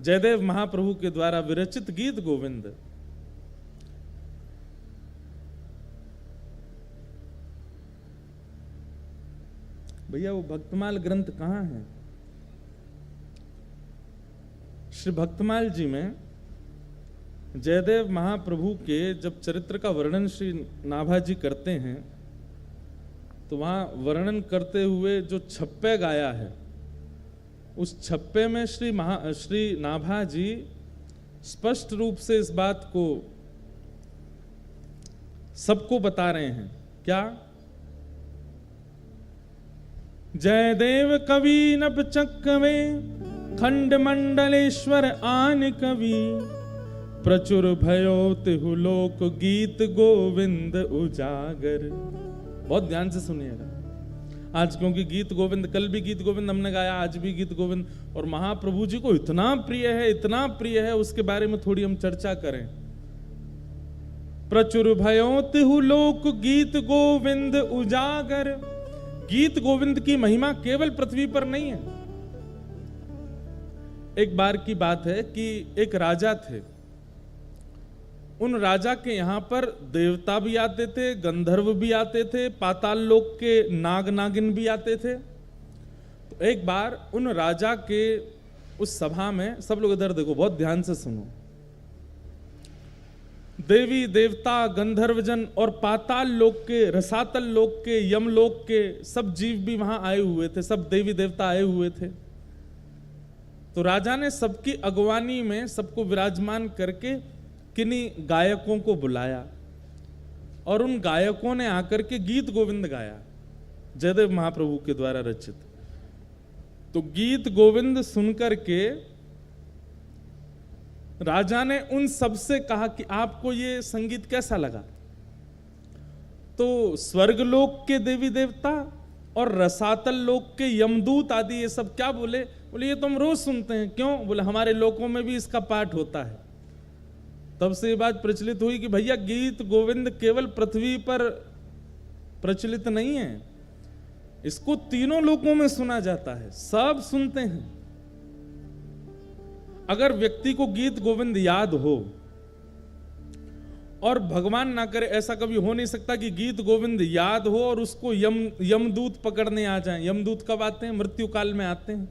जयदेव महाप्रभु के द्वारा विरचित गीत गोविंद। भैया वो भक्तमाल ग्रंथ कहाँ है? श्री भक्तमाल जी में जयदेव महाप्रभु के जब चरित्र का वर्णन श्री नाभा जी करते हैं तो वहां वर्णन करते हुए जो छप्पे गाया है, उस छप्पे में श्री नाभा जी स्पष्ट रूप से इस बात को सबको बता रहे हैं। क्या? जयदेव कवि नभ चक्कवे खंड मंडलेश्वर आन कवि प्रचुर भयो तिहु लोक गीत गोविंद उजागर। बहुत ध्यान से सुनिएगा आज, क्योंकि गीत गोविंद, कल भी गीत गोविंद हमने गाया, आज भी गीत गोविंद, और महाप्रभु जी को इतना प्रिय है, इतना प्रिय है, उसके बारे में थोड़ी हम चर्चा करें। प्रचुर भयो तिहु लोक गीत गोविंद उजागर। गीत गोविंद की महिमा केवल पृथ्वी पर नहीं है। एक बार की बात है कि एक राजा थे, उन राजा के यहां पर देवता भी आते थे, गंधर्व भी आते थे, पाताल लोक के नाग नागिन भी आते थे। तो एक बार उन राजा के उस सभा में, सब लोग इधर देखो, बहुत ध्यान से सुनो, देवी देवता गंधर्वजन और पाताल लोक के, रसातल लोक के, यम लोक के सब जीव भी वहां आए हुए थे, सब देवी देवता आए हुए थे। तो राजा ने सबकी अगवानी में सबको विराजमान करके किन्हीं गायकों को बुलाया और उन गायकों ने आकर के गीत गोविंद गाया, जयदेव महाप्रभु के द्वारा रचित। तो गीत गोविंद सुनकर के राजा ने उन सबसे कहा कि आपको ये संगीत कैसा लगा? तो स्वर्गलोक के देवी देवता और रसातल लोक के यमदूत आदि ये सब क्या बोले? बोले ये तो हम रोज सुनते हैं। क्यों? बोले हमारे लोकों में भी इसका पाठ होता है। तब से ये बात प्रचलित हुई कि भैया गीत गोविंद केवल पृथ्वी पर प्रचलित नहीं है, इसको तीनों लोकों में सुना जाता है, सब सुनते हैं। अगर व्यक्ति को गीत गोविंद याद हो, और भगवान ना करे ऐसा कभी हो नहीं सकता कि गीत गोविंद याद हो और उसको यमदूत पकड़ने आ जाएं। यमदूत कब आते हैं? मृत्यु काल में आते हैं।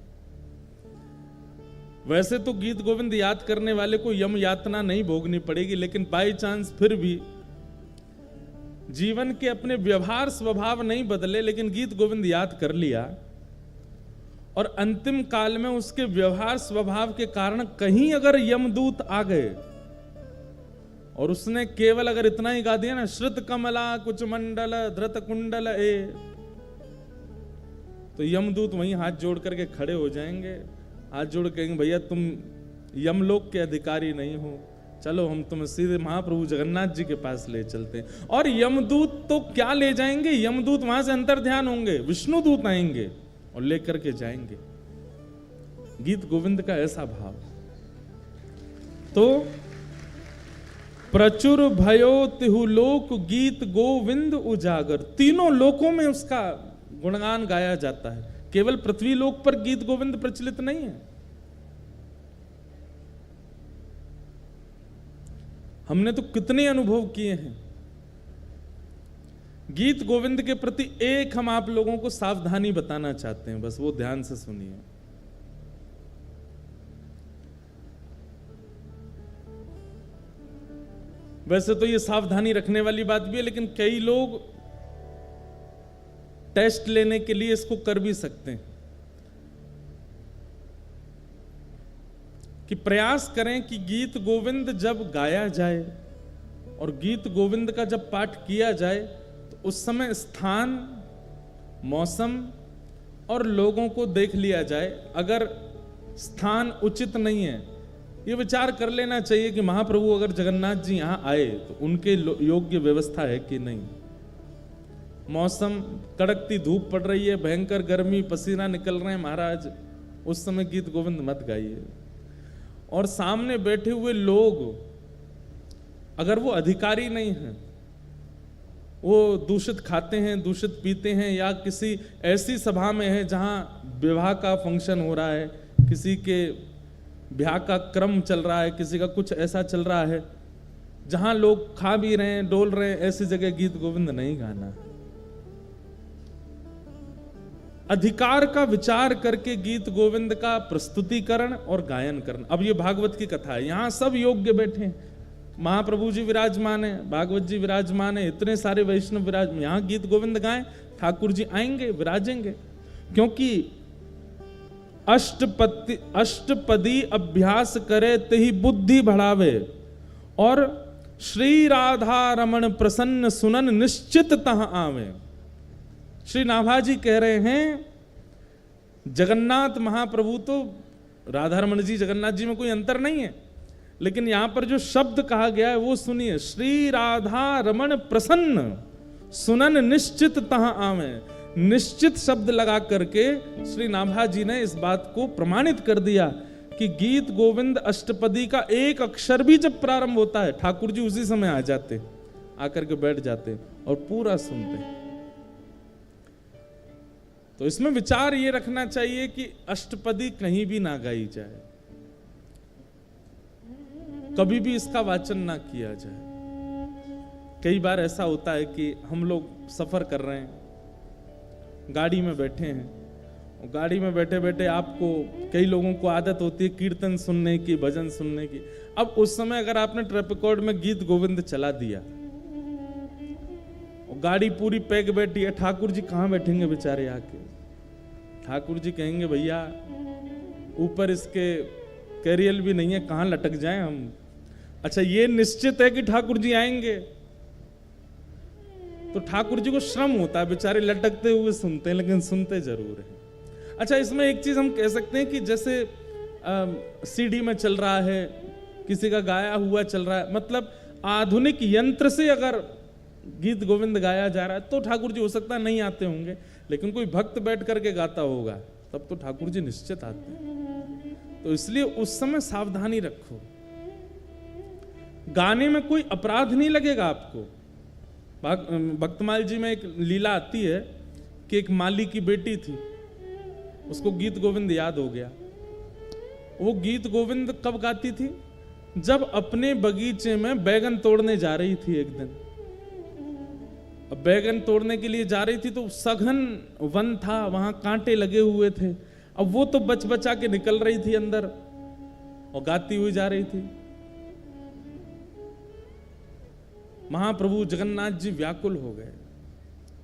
वैसे तो गीत गोविंद याद करने वाले को यम यातना नहीं भोगनी पड़ेगी, लेकिन बाई चांस फिर भी जीवन के अपने व्यवहार स्वभाव नहीं बदले, लेकिन गीत गोविंद याद कर लिया और अंतिम काल में उसके व्यवहार स्वभाव के कारण कहीं अगर यमदूत आ गए और उसने केवल अगर इतना ही गा दिया ना, श्रुत कमला कुछ मंडल धृत कुंडल ए, तो यमदूत वहीं हाथ जोड़ करके खड़े हो जाएंगे, हाथ जोड़ कहेंगे भैया तुम यमलोक के अधिकारी नहीं हो, चलो हम तुम्हें सीधे महाप्रभु जगन्नाथ जी के पास ले चलते हैं। और यमदूत तो क्या ले जाएंगे, यमदूत वहां से अंतर ध्यान होंगे, विष्णु दूत आएंगे और लेकर के जाएंगे। गीत गोविंद का ऐसा भाव। तो प्रचुर भयो तिहु लोक गीत गोविंद उजागर, तीनों लोकों में उसका गुणगान गाया जाता है, केवल पृथ्वी लोक पर गीत गोविंद प्रचलित नहीं है। हमने तो कितने अनुभव किए हैं। गीत गोविंद के प्रति एक हम आप लोगों को सावधानी बताना चाहते हैं, बस वो ध्यान से सुनिए। वैसे तो ये सावधानी रखने वाली बात भी है, लेकिन कई लोग टेस्ट लेने के लिए इसको कर भी सकते हैं कि प्रयास करें कि गीत गोविंद जब गाया जाए और गीत गोविंद का जब पाठ किया जाए तो उस समय स्थान, मौसम और लोगों को देख लिया जाए। अगर स्थान उचित नहीं है, ये विचार कर लेना चाहिए कि महाप्रभु अगर जगन्नाथ जी यहां आए तो उनके योग्य व्यवस्था है कि नहीं। मौसम, कड़कती धूप पड़ रही है, भयंकर गर्मी, पसीना निकल रहे हैं महाराज, उस समय गीत गोविंद मत गाइए। और सामने बैठे हुए लोग अगर वो अधिकारी नहीं हैं, वो दूषित खाते हैं, दूषित पीते हैं, या किसी ऐसी सभा में है जहां विवाह का फंक्शन हो रहा है, किसी के ब्याह का क्रम चल रहा है, किसी का कुछ ऐसा चल रहा है जहां लोग खा भी रहे हैं, डोल रहे हैं, ऐसी जगह गीत गोविंद नहीं गाना है। अधिकार का विचार करके गीत गोविंद का प्रस्तुतिकरण और गायन करना। अब ये भागवत की कथा है, यहां सब योग्य बैठे हैं, महाप्रभु जी विराजमान है, भागवत जी विराजमान है, इतने सारे वैष्णव विराजमान, यहां गीत गोविंद गाएं, ठाकुर जी आएंगे, विराजेंगे। क्योंकि अष्टपदी अभ्यास करे तही बुद्धि बढ़ावे, और श्री राधा रमण प्रसन्न सुनन निश्चित तह आवे। श्री नाभाजी कह रहे हैं, जगन्नाथ महाप्रभु तो राधा रमण जी जगन्नाथ जी में कोई अंतर नहीं है, लेकिन यहां पर जो शब्द कहा गया है वो सुनिए, श्री राधा रमण प्रसन्न सुनन निश्चित तह आवे। निश्चित शब्द लगा करके श्री नाभाजी ने इस बात को प्रमाणित कर दिया कि गीत गोविंद अष्टपदी का एक अक्षर भी जब प्रारंभ होता है, ठाकुर जी उसी समय आ जाते, आकर के बैठ जाते और पूरा सुनते। तो इसमें विचार ये रखना चाहिए कि अष्टपदी कहीं भी ना गाई जाए, कभी भी इसका वाचन ना किया जाए। कई बार ऐसा होता है कि हम लोग सफर कर रहे हैं, गाड़ी में बैठे हैं, और गाड़ी में बैठे बैठे आपको, कई लोगों को आदत होती है कीर्तन सुनने की, भजन सुनने की। अब उस समय अगर आपने ट्रैप रिकॉर्ड में गीत गोविंद चला दिया और गाड़ी पूरी पैक बैठी है, ठाकुर जी कहाँ बैठेंगे बेचारे आके? ठाकुर जी कहेंगे भैया ऊपर इसके कैरियल भी नहीं है, कहाँ लटक जाएं हम। अच्छा, ये निश्चित है कि ठाकुर जी आएंगे, तो ठाकुर जी को श्रम होता है, बेचारे लटकते हुए सुनते हैं, लेकिन सुनते जरूर हैं। अच्छा, इसमें एक चीज हम कह सकते हैं कि जैसे सीडी में चल रहा है, किसी का गाया हुआ चल रहा है, मतलब आधुनिक यंत्र से अगर गीत गोविंद गाया जा रहा है तो ठाकुर जी हो सकता है नहीं आते होंगे, लेकिन कोई भक्त बैठ करके गाता होगा तब तो ठाकुर जी निश्चित आते हैं। तो इसलिए उस समय सावधानी रखो, गाने में कोई अपराध नहीं लगेगा आपको। भक्तमाल जी में एक लीला आती है कि एक माली की बेटी थी, उसको गीत गोविंद याद हो गया। वो गीत गोविंद कब गाती थी? जब अपने बगीचे में बैगन तोड़ने जा रही थी एक दिन। अब बैगन तोड़ने के लिए जा रही थी तो सघन वन था, वहां कांटे लगे हुए थे। अब वो तो बच बचा के निकल रही थी अंदर और गाती हुई जा रही थी। महाप्रभु जगन्नाथ जी व्याकुल हो गए,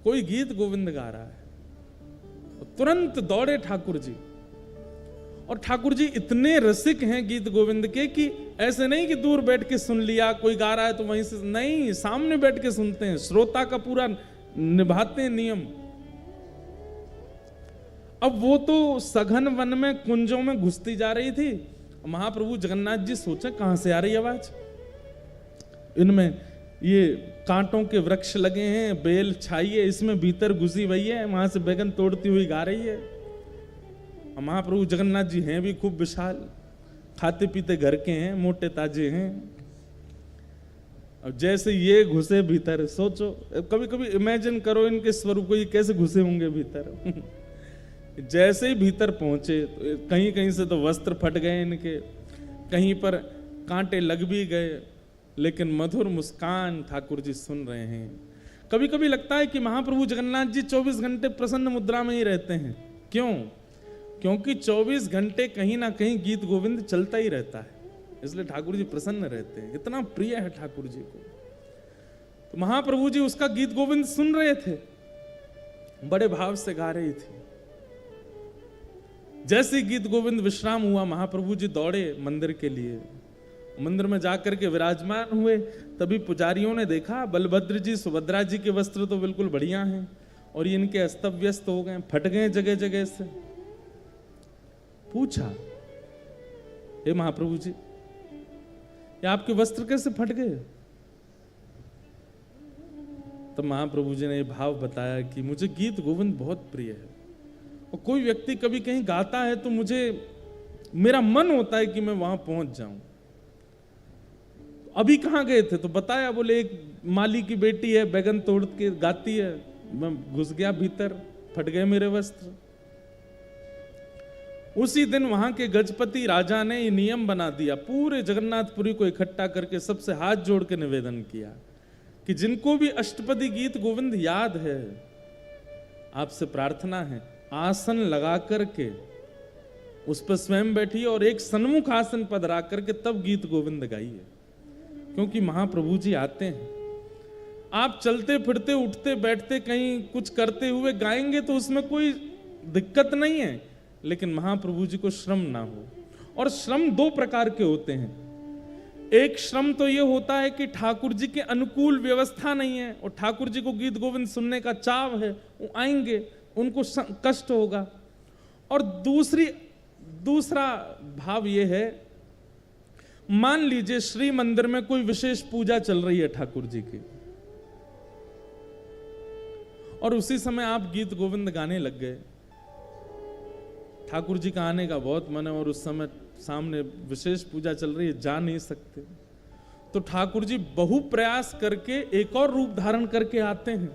कोई गीत गोविंद गा रहा है। तुरंत दौड़े ठाकुर जी, और ठाकुर जी इतने रसिक हैं गीत गोविंद के कि ऐसे नहीं कि दूर बैठ के सुन लिया, कोई गा रहा है तो वहीं से नहीं, सामने बैठ के सुनते हैं, श्रोता का पूरा निभाते हैं नियम। अब वो तो सघन वन में कुंजों में घुसती जा रही थी। महाप्रभु जगन्नाथ जी सोचे कहां से आ रही आवाज, इनमें ये कांटों के वृक्ष लगे हैं, बेल छाई है, इसमें भीतर घुसी हुई है, वहां से बैगन तोड़ती हुई गा रही है। महाप्रभु जगन्नाथ जी हैं भी खूब विशाल, खाते पीते घर के हैं, मोटे ताजे हैं। अब जैसे ये घुसे भीतर, सोचो कभी कभी इमेजिन करो इनके स्वरूप को, ये कैसे घुसे होंगे भीतर। जैसे ही भीतर पहुंचे तो कहीं कहीं से तो वस्त्र फट गए इनके, कहीं पर कांटे लग भी गए, लेकिन मधुर मुस्कान ठाकुर जी सुन रहे हैं। कभी कभी लगता है कि महाप्रभु जगन्नाथ जी 24 घंटे प्रसन्न मुद्रा में ही रहते हैं। क्यों? क्योंकि 24 घंटे कहीं ना कहीं गीत गोविंद चलता ही रहता है, इसलिए ठाकुर जी प्रसन्न रहते हैं, इतना प्रिय है ठाकुर जी को। तो महाप्रभु जी उसका गीत गोविंद सुन रहे थे, बड़े भाव से गा रही थी। जैसे गीत गोविंद विश्राम हुआ, महाप्रभु जी दौड़े मंदिर के लिए, मंदिर में जाकर के विराजमान हुए। तभी पुजारियों ने देखा बलभद्र जी सुभद्रा जी के वस्त्र तो बिल्कुल बढ़िया हैं और ये इनके अस्त व्यस्त हो गए, फट गए जगह जगह से। पूछा, हे महाप्रभु जी, ये आपके वस्त्र कैसे फट गए? तब महाप्रभु जी ने ये भाव बताया कि मुझे गीत गोविंद बहुत प्रिय है, और कोई व्यक्ति कभी कहीं गाता है तो मुझे, मेरा मन होता है कि मैं वहां पहुंच जाऊं। अभी कहां गए थे? तो बताया, बोले एक माली की बेटी है, बैगन तोड़ के गाती है, मैं घुस गया भीतर, फट गए मेरे वस्त्र। उसी दिन वहां के गजपति राजा ने ये नियम बना दिया, पूरे जगन्नाथपुरी को इकट्ठा करके सबसे हाथ जोड़ के निवेदन किया कि जिनको भी अष्टपदी गीत गोविंद याद है, आपसे प्रार्थना है आसन लगा करके उस पर स्वयं बैठिए और एक सन्मुख आसन पर रख करके तब गीत गोविंद गाइए, क्योंकि महाप्रभु जी आते हैं। आप चलते फिरते उठते बैठते कहीं कुछ करते हुए गाएंगे तो उसमें कोई दिक्कत नहीं है, लेकिन महाप्रभु जी को श्रम ना हो। और श्रम दो प्रकार के होते हैं। एक श्रम तो ये होता है कि ठाकुर जी के अनुकूल व्यवस्था नहीं है और ठाकुर जी को गीत गोविंद सुनने का चाव है, वो आएंगे, उनको कष्ट होगा। और दूसरा भाव ये है, मान लीजिए श्री मंदिर में कोई विशेष पूजा चल रही है ठाकुर जी की और उसी समय आप गीत गोविंद गाने लग गए, ठाकुर जी का आने का बहुत मन है और उस समय सामने विशेष पूजा चल रही है, जा नहीं सकते, तो ठाकुर जी बहु प्रयास करके एक और रूप धारण करके आते हैं।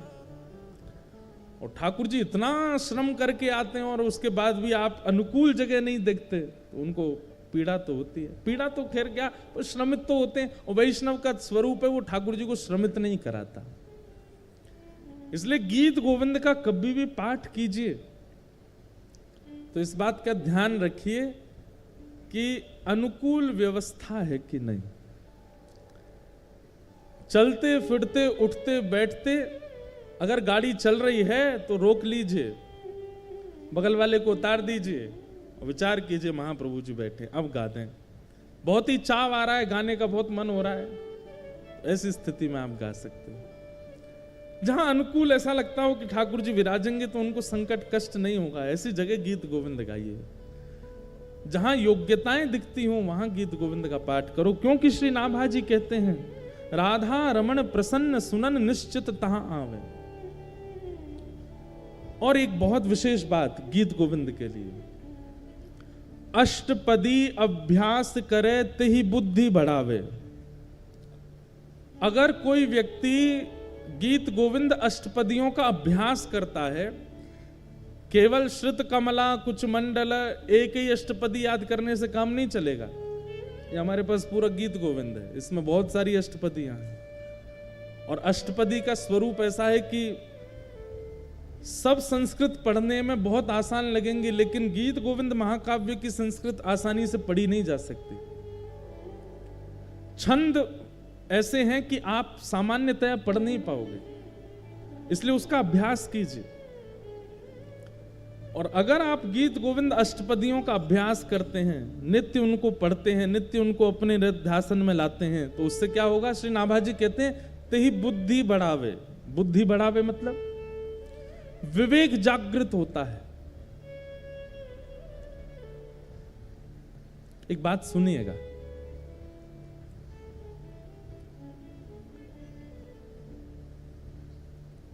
और ठाकुर जी इतना श्रम करके आते हैं और उसके बाद भी आप अनुकूल जगह नहीं देखते, तो उनको पीड़ा तो होती है। पीड़ा तो खैर क्या, वो श्रमित तो होते हैं, और वैष्णव का स्वरूप है वो ठाकुर जी को श्रमित नहीं कराता। इसलिए गीत गोविंद का कभी भी पाठ कीजिए तो इस बात का ध्यान रखिए कि अनुकूल व्यवस्था है कि नहीं। चलते फिरते उठते बैठते अगर गाड़ी चल रही है तो रोक लीजिए, बगल वाले को उतार दीजिए और विचार कीजिए महाप्रभु जी बैठे, अब गा दें। बहुत ही चाव आ रहा है, गाने का बहुत मन हो रहा है, ऐसी स्थिति में आप गा सकते हो। जहां अनुकूल ऐसा लगता हो कि ठाकुर जी विराजेंगे तो उनको संकट कष्ट नहीं होगा, ऐसी जगह गीत गोविंद गाइए। जहां योग्यताएं दिखती हो वहां गीत गोविंद का पाठ करो, क्योंकि श्री नाभा जी कहते हैं राधा रमण प्रसन्न सुनन निश्चित तहां आवे। और एक बहुत विशेष बात गीत गोविंद के लिए, अष्टपदी अभ्यास करे तेहि बुद्धि बढ़ावे। अगर कोई व्यक्ति गीत गोविंद अष्टपदियों का अभ्यास करता है, केवल श्रुत कमला कुछ मंडल एक ही अष्टपदी याद करने से काम नहीं चलेगा। ये हमारे पास पूरा गीत गोविंद है, इसमें बहुत सारी अष्टपदियां हैं और अष्टपदी का स्वरूप ऐसा है कि सब संस्कृत पढ़ने में बहुत आसान लगेंगे, लेकिन गीत गोविंद महाकाव्य की संस्कृत आसानी से पढ़ी नहीं जा सकती। छंद ऐसे हैं कि आप सामान्यतया पढ़ नहीं पाओगे, इसलिए उसका अभ्यास कीजिए। और अगर आप गीत गोविंद अष्टपदियों का अभ्यास करते हैं, नित्य उनको पढ़ते हैं, नित्य उनको अपने ध्यान में लाते हैं, तो उससे क्या होगा? श्री नाभा जी कहते हैं तेहि बुद्धि बढ़ावे। बुद्धि बढ़ावे मतलब विवेक जागृत होता है। एक बात सुनिएगा,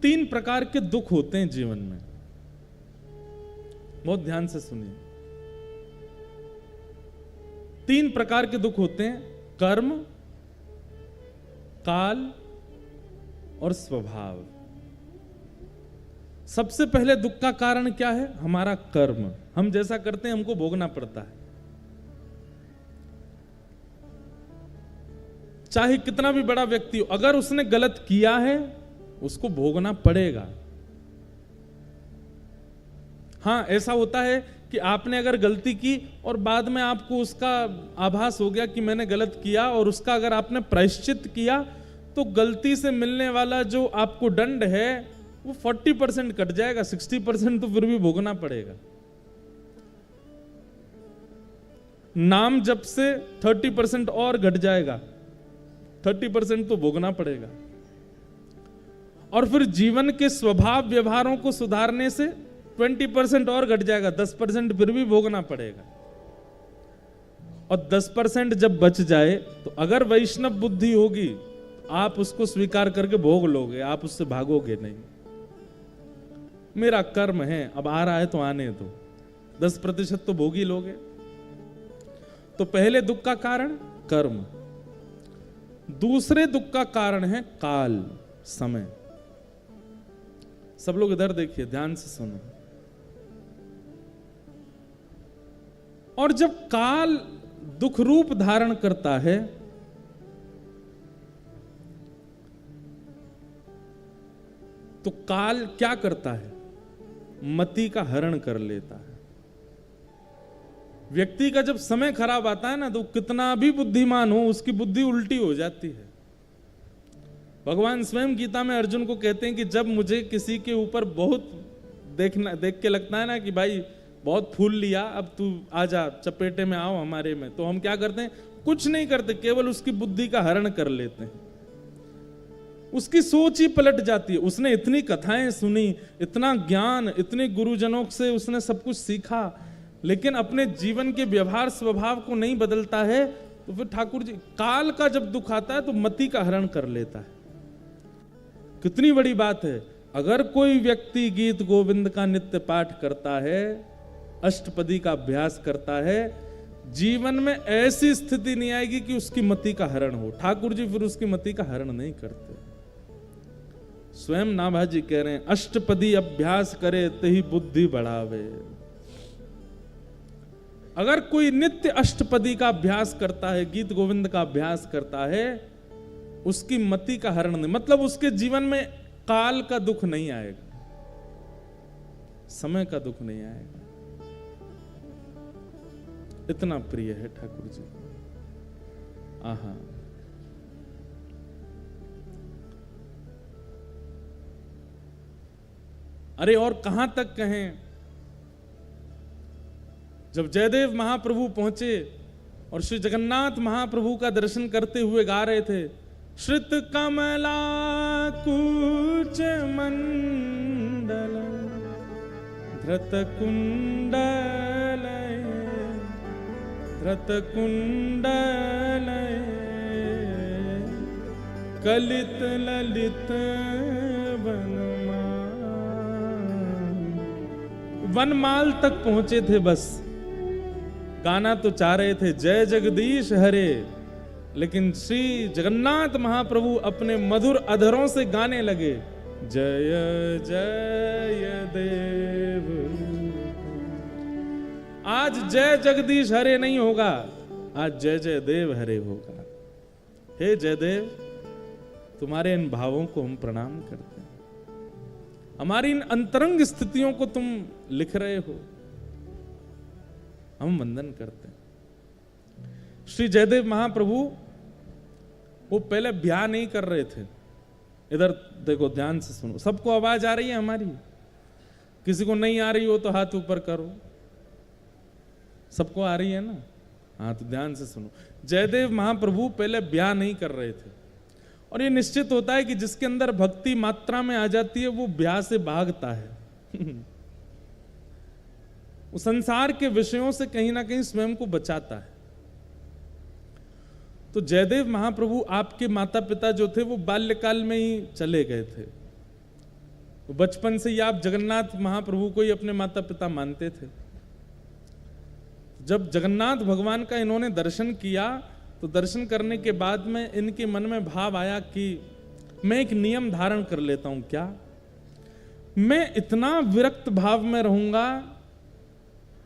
तीन प्रकार के दुख होते हैं जीवन में, बहुत ध्यान से सुनिए। तीन प्रकार के दुख होते हैं, कर्म, काल और स्वभाव। सबसे पहले दुख का कारण क्या है? हमारा कर्म। हम जैसा करते हैं हमको भोगना पड़ता है, चाहे कितना भी बड़ा व्यक्ति हो, अगर उसने गलत किया है उसको भोगना पड़ेगा। हां, ऐसा होता है कि आपने अगर गलती की और बाद में आपको उसका आभास हो गया कि मैंने गलत किया, और उसका अगर आपने प्रायश्चित किया तो गलती से मिलने वाला जो आपको दंड है वो 40% कट जाएगा, 60% तो फिर भी भोगना पड़ेगा। नाम जप से 30% और घट जाएगा, 30% तो भोगना पड़ेगा। और फिर जीवन के स्वभाव व्यवहारों को सुधारने से 20% और घट जाएगा, 10% फिर भी भोगना पड़ेगा। और 10% जब बच जाए तो अगर वैष्णव बुद्धि होगी आप उसको स्वीकार करके भोग लोगे, आप उससे भागोगे नहीं। मेरा कर्म है, अब आ रहा है तो आने दो, 10% तो भोग ही लोगे। तो पहले दुख का कारण कर्म, दूसरे दुख का कारण है काल, समय। सब लोग इधर देखिए, ध्यान से सुनो। और जब काल दुख रूप धारण करता है तो काल क्या करता है? मति का हरण कर लेता है। व्यक्ति का जब समय खराब आता है ना, तो कितना भी बुद्धिमान हो उसकी बुद्धि उल्टी हो जाती है। भगवान स्वयं गीता में अर्जुन को कहते हैं कि जब मुझे किसी के ऊपर बहुत देख के लगता है ना कि भाई बहुत फूल लिया, अब तू आजा चपेटे में आओ हमारे में, तो हम क्या करते हैं? कुछ नहीं करते, केवल उसकी बुद्धि का हरण कर लेते हैं। उसकी सोच ही पलट जाती है। उसने इतनी कथाएं सुनी, इतना ज्ञान, इतने गुरुजनों से उसने सब कुछ सीखा, लेकिन अपने जीवन के व्यवहार स्वभाव को नहीं बदलता है, तो फिर ठाकुर जी काल का जब दुख आता है तो मति का हरण कर लेता है। कितनी बड़ी बात है। अगर कोई व्यक्ति गीत गोविंद का नित्य पाठ करता है, अष्टपदी का अभ्यास करता है, जीवन में ऐसी स्थिति नहीं आएगी कि उसकी मति का हरण हो। ठाकुर जी फिर उसकी मति का हरण नहीं करते। स्वयं नाभाजी कह रहे हैं, अष्टपदी अभ्यास करे तही बुद्धि बढ़ावे। अगर कोई नित्य अष्टपदी का अभ्यास करता है, गीत गोविंद का अभ्यास करता है, उसकी मति का हरण नहीं, मतलब उसके जीवन में काल का दुख नहीं आएगा, समय का दुख नहीं आएगा। इतना प्रिय है ठाकुर जी। आहा, अरे और कहां तक कहें। जब जयदेव महाप्रभु पहुंचे और श्री जगन्नाथ महाप्रभु का दर्शन करते हुए गा रहे थे, श्रित कमला कूच मंडल धृत कुंडल कलित ललित वनमाल तक पहुंचे थे। बस गाना तो चाह रहे थे जय जगदीश हरे, लेकिन श्री जगन्नाथ महाप्रभु अपने मधुर अधरों से गाने लगे, जय जय देव। आज जय जगदीश हरे नहीं होगा, आज जय जय देव हरे होगा। हे जयदेव, तुम्हारे इन भावों को हम प्रणाम करते हैं। हमारी इन अंतरंग स्थितियों को तुम लिख रहे हो, हम वंदन करते हैं। श्री जयदेव महाप्रभु वो पहले ब्याह नहीं कर रहे थे। इधर देखो, ध्यान से सुनो। सबको आवाज आ रही है हमारी? किसी को नहीं आ रही हो तो हाथ ऊपर करो। सबको आ रही है ना? हाँ, तो ध्यान से सुनो। जयदेव महाप्रभु पहले ब्याह नहीं कर रहे थे, और ये निश्चित होता है कि जिसके अंदर भक्ति मात्रा में आ जाती है वो ब्याह से भागता है। वो संसार के विषयों से कहीं ना कहीं स्वयं को बचाता है। तो जयदेव महाप्रभु, आपके माता पिता जो थे वो बाल्यकाल में ही चले गए थे। तो बचपन से ही आप जगन्नाथ महाप्रभु को ही अपने माता पिता मानते थे। जब जगन्नाथ भगवान का इन्होंने दर्शन किया, तो दर्शन करने के बाद में इनके मन में भाव आया कि मैं एक नियम धारण कर लेता हूं। क्या? मैं इतना विरक्त भाव में रहूंगा,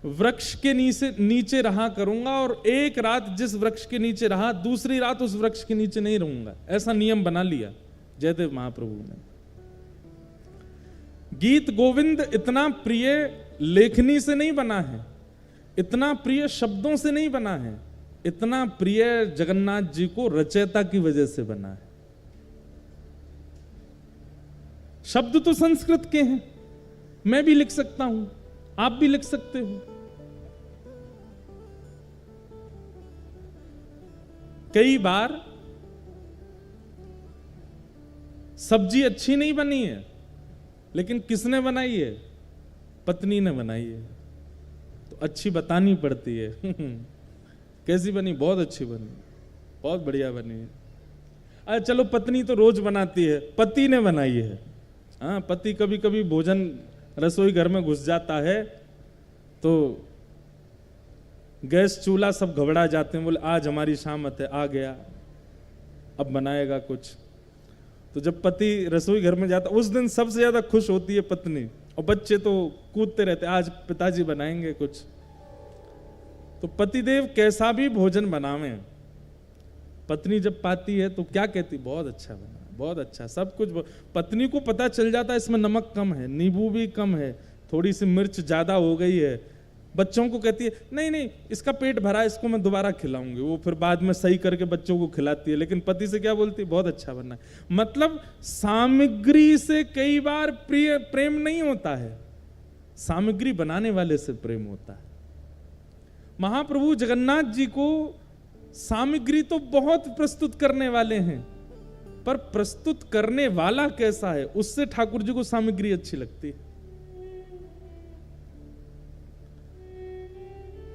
वृक्ष के नीचे रहा करूंगा, और एक रात जिस वृक्ष के नीचे रहा, दूसरी रात उस वृक्ष के नीचे नहीं रहूंगा। ऐसा नियम बना लिया जयदेव महाप्रभु ने। गीत गोविंद इतना प्रिय लेखनी से नहीं बना है, इतना प्रिय शब्दों से नहीं बना है, इतना प्रिय जगन्नाथ जी को रचयिता की वजह से बना है। शब्द तो संस्कृत के हैं, मैं भी लिख सकता हूं, आप भी लिख सकते हो। कई बार सब्जी अच्छी नहीं बनी है, लेकिन किसने बनाई है? पत्नी ने बनाई है, तो अच्छी बतानी पड़ती है। कैसी बनी? बहुत अच्छी बनी, बहुत बढ़िया बनी है। अरे चलो, पत्नी तो रोज बनाती है, पति ने बनाई है। हाँ, पति कभी कभी भोजन रसोई घर में घुस जाता है तो गैस चूल्हा सब घबरा जाते हैं, बोले आज हमारी शामत है, आ गया, अब बनाएगा कुछ। तो जब पति रसोई घर में जाता, उस दिन सबसे ज्यादा खुश होती है पत्नी, और बच्चे तो कूदते रहते, आज पिताजी बनाएंगे कुछ। तो पतिदेव कैसा भी भोजन बनावे, पत्नी जब पाती है तो क्या कहती, बहुत अच्छा बना, बहुत अच्छा, सब कुछ। पत्नी को पता चल जाता है इसमें नमक कम है, नींबू भी कम है, थोड़ी सी मिर्च ज्यादा हो गई है। बच्चों को कहती है नहीं नहीं इसका पेट भरा, इसको मैं दोबारा खिलाऊंगी, वो फिर बाद में सही करके बच्चों को खिलाती है। लेकिन पति से क्या बोलती है, बहुत अच्छा बना है। मतलब सामग्री से कई बार प्रेम नहीं होता है, सामग्री बनाने वाले से प्रेम होता है। महाप्रभु जगन्नाथ जी को सामग्री तो बहुत प्रस्तुत करने वाले हैं, पर प्रस्तुत करने वाला कैसा है, उससे ठाकुर जी को सामग्री अच्छी लगती है।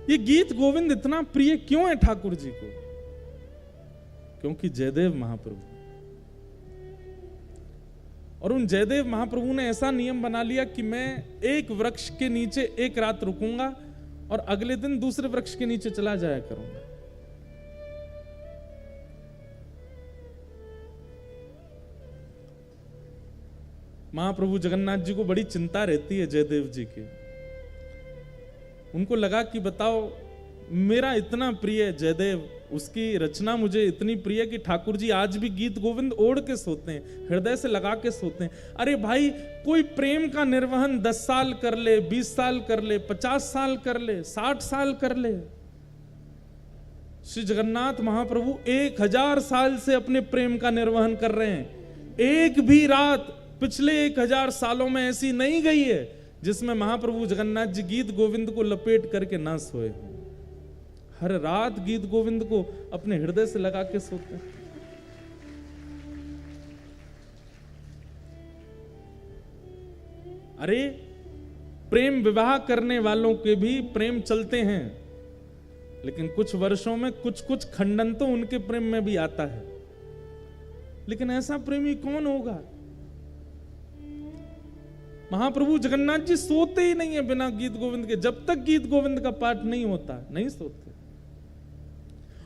ये गीत गोविंद इतना प्रिय क्यों है ठाकुर जी को? क्योंकि जयदेव महाप्रभु, और उन जयदेव महाप्रभु ने ऐसा नियम बना लिया कि मैं एक वृक्ष के नीचे एक रात रुकूंगा और अगले दिन दूसरे वृक्ष के नीचे चला जाया करूंगा। महाप्रभु जगन्नाथ जी को बड़ी चिंता रहती है जयदेव जी की। उनको लगा कि बताओ, मेरा इतना प्रिय जयदेव, उसकी रचना मुझे इतनी प्रिय कि ठाकुर जी आज भी गीत गोविंद ओढ़ के सोते हैं, हृदय से लगा के सोते हैं। अरे भाई, कोई प्रेम का निर्वहन 10 साल कर ले, 20 साल कर ले, 50 साल कर ले, 60 साल कर ले, श्री जगन्नाथ महाप्रभु 1000 साल से अपने प्रेम का निर्वहन कर रहे हैं। एक भी रात पिछले 1000 सालों में ऐसी नहीं गई है जिसमें महाप्रभु जगन्नाथ जी गीत गोविंद को लपेट करके ना सोए। हर रात गीत गोविंद को अपने हृदय से लगा के सोते हैं। अरे, प्रेम विवाह करने वालों के भी प्रेम चलते हैं, लेकिन कुछ वर्षों में कुछ कुछ खंडन तो उनके प्रेम में भी आता है। लेकिन ऐसा प्रेमी कौन होगा? महाप्रभु जगन्नाथ जी सोते ही नहीं है बिना गीत गोविंद के। जब तक गीत गोविंद का पाठ नहीं होता नहीं सोते।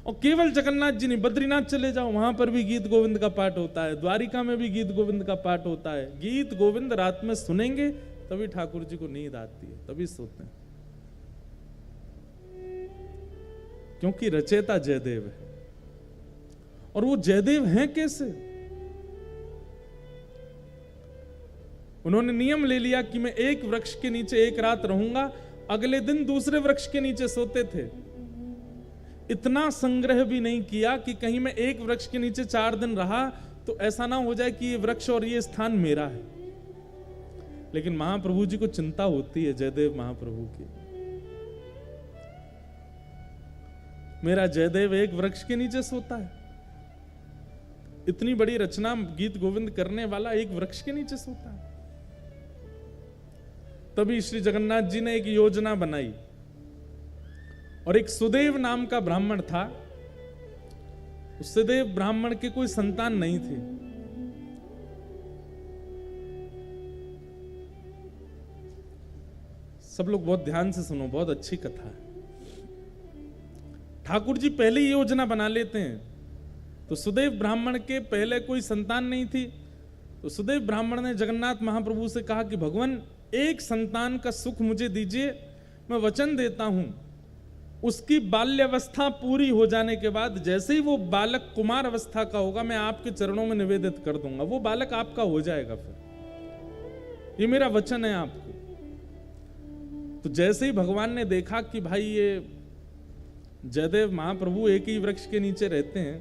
और केवल जगन्नाथ जी नहीं, बद्रीनाथ चले जाओ, वहां पर भी गीत गोविंद का पाठ होता है, द्वारिका में भी गीत गोविंद का पाठ होता है। गीत गोविंद रात में सुनेंगे तभी ठाकुर जी को नींद आती है, तभी सोते हैं, क्योंकि रचयिता जयदेव है। और वो जयदेव हैं कैसे? उन्होंने नियम ले लिया कि मैं एक वृक्ष के नीचे एक रात रहूंगा, अगले दिन दूसरे वृक्ष के नीचे सोते थे। इतना संग्रह भी नहीं किया कि कहीं मैं एक वृक्ष के नीचे 4 दिन रहा तो ऐसा ना हो जाए कि ये वृक्ष और ये स्थान मेरा है। लेकिन महाप्रभु जी को चिंता होती है जयदेव महाप्रभु की, मेरा जयदेव एक वृक्ष के नीचे सोता है। इतनी बड़ी रचना गीत गोविंद करने वाला एक वृक्ष के नीचे सोता है। तभी श्री जगन्नाथ जी ने एक योजना बनाई, और एक सुदेव नाम का ब्राह्मण था। उस सुदेव ब्राह्मण के कोई संतान नहीं थी। सब लोग बहुत ध्यान से सुनो, बहुत अच्छी कथा है। ठाकुर जी पहले ही योजना बना लेते हैं। तो सुदेव ब्राह्मण के पहले कोई संतान नहीं थी, तो सुदेव ब्राह्मण ने जगन्नाथ महाप्रभु से कहा कि भगवान, एक संतान का सुख मुझे दीजिए, मैं वचन देता हूं उसकी बाल्यावस्था पूरी हो जाने के बाद जैसे ही वो बालक कुमार अवस्था का होगा, मैं आपके चरणों में निवेदित कर दूंगा, वो बालक आपका हो जाएगा। फिर ये मेरा वचन है आपको। तो जैसे ही भगवान ने देखा कि भाई ये जयदेव महाप्रभु एक ही वृक्ष के नीचे रहते हैं,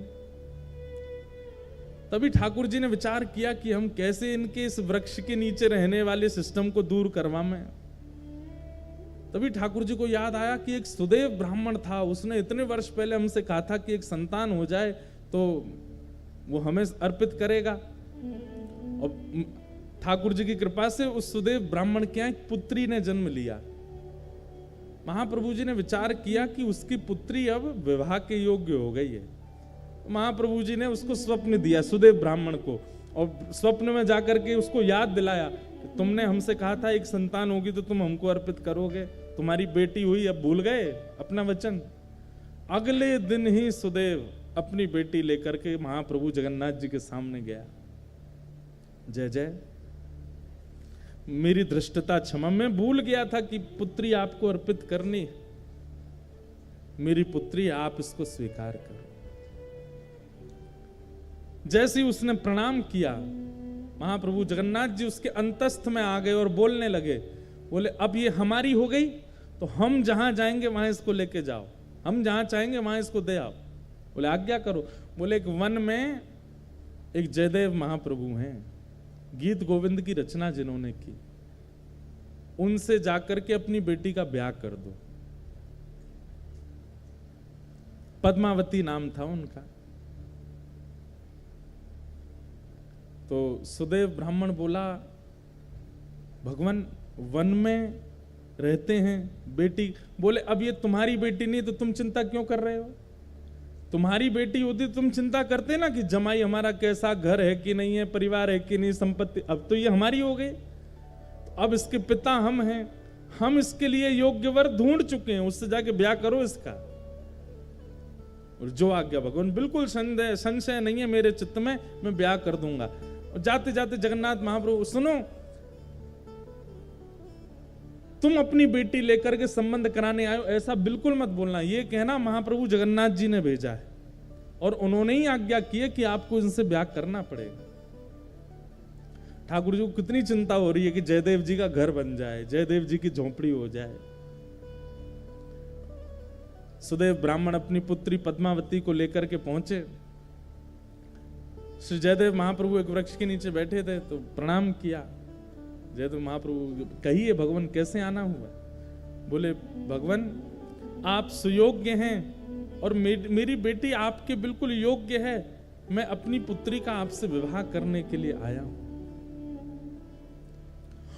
तभी ठाकुर जी ने विचार किया कि हम कैसे इनके इस वृक्ष के नीचे रहने वाले सिस्टम को दूर करवाएं। तभी ठाकुर जी को याद आया कि एक सुदेव ब्राह्मण था, उसने इतने वर्ष पहले हमसे कहा था कि एक संतान हो जाए तो वो हमें अर्पित करेगा। और ठाकुर जी की कृपा से उस सुदेव ब्राह्मण के यहाँ एक पुत्री ने जन्म लिया। महाप्रभु जी ने विचार किया कि उसकी पुत्री अब विवाह के योग्य हो गई है। महाप्रभु जी ने उसको स्वप्न दिया सुदेव ब्राह्मण को, और स्वप्न में जाकर के उसको याद दिलाया कि तुमने हमसे कहा था एक संतान होगी तो तुम हमको अर्पित करोगे, तुम्हारी बेटी हुई, अब भूल गए अपना वचन। अगले दिन ही सुदेव अपनी बेटी लेकर के महाप्रभु जगन्नाथ जी के सामने गया। जय जय, मेरी धृष्टता क्षमा, मैं भूल गया था कि पुत्री आपको अर्पित करनी। मेरी पुत्री आप इसको स्वीकार करो। जैसे ही उसने प्रणाम किया, महाप्रभु जगन्नाथ जी उसके अंतस्थ में आ गए और बोलने लगे, बोले अब ये हमारी हो गई, तो हम जहां जाएंगे वहां इसको लेके जाओ, हम जहां चाहेंगे वहां इसको दे आओ। बोले आज्ञा करो। बोले एक वन में एक जयदेव महाप्रभु हैं, गीत गोविंद की रचना जिन्होंने की, उनसे जाकर के अपनी बेटी का ब्याह कर दो। पद्मावती नाम था उनका। तो सुदेव ब्राह्मण बोला, भगवान वन में रहते हैं, बेटी। बोले अब ये तुम्हारी बेटी नहीं तो तुम चिंता क्यों कर रहे हो? तुम्हारी बेटी होती तुम चिंता करते ना कि जमाई हमारा कैसा, घर है कि नहीं है, परिवार है कि नहीं, संपत्ति। अब तो ये हमारी हो गई, तो अब इसके पिता हम हैं, हम इसके लिए योग्य वर ढूंढ चुके हैं, उससे जाके ब्याह करो इसका। और जो आज्ञा भगवान, बिल्कुल संशय नहीं है मेरे चित्त में, मैं ब्याह कर दूंगा। और जाते जाते जगन्नाथ महाप्रभु, सुनो, तुम अपनी बेटी लेकर के संबंध कराने आयो, ऐसा बिल्कुल मत बोलना। ये कहना महाप्रभु जगन्नाथ जी ने भेजा है और उन्होंने ही आज्ञा की है कि आपको इनसे ब्याह करना पड़ेगा। ठाकुर जी को कितनी चिंता हो रही है कि जयदेव जी का घर बन जाए, जयदेव जी की झोंपड़ी हो जाए। सुदेव ब्राह्मण अपनी पुत्री पद्मावती को लेकर के पहुंचे। श्री जयदेव महाप्रभु एक वृक्ष के नीचे बैठे थे, तो प्रणाम किया। जयदेव महाप्रभु, कहिए भगवान कैसे आना हुआ? बोले भगवान आप सुयोग्य हैं और मेरी बेटी आपके बिल्कुल योग्य है, मैं अपनी पुत्री का आपसे विवाह करने के लिए आया हूं।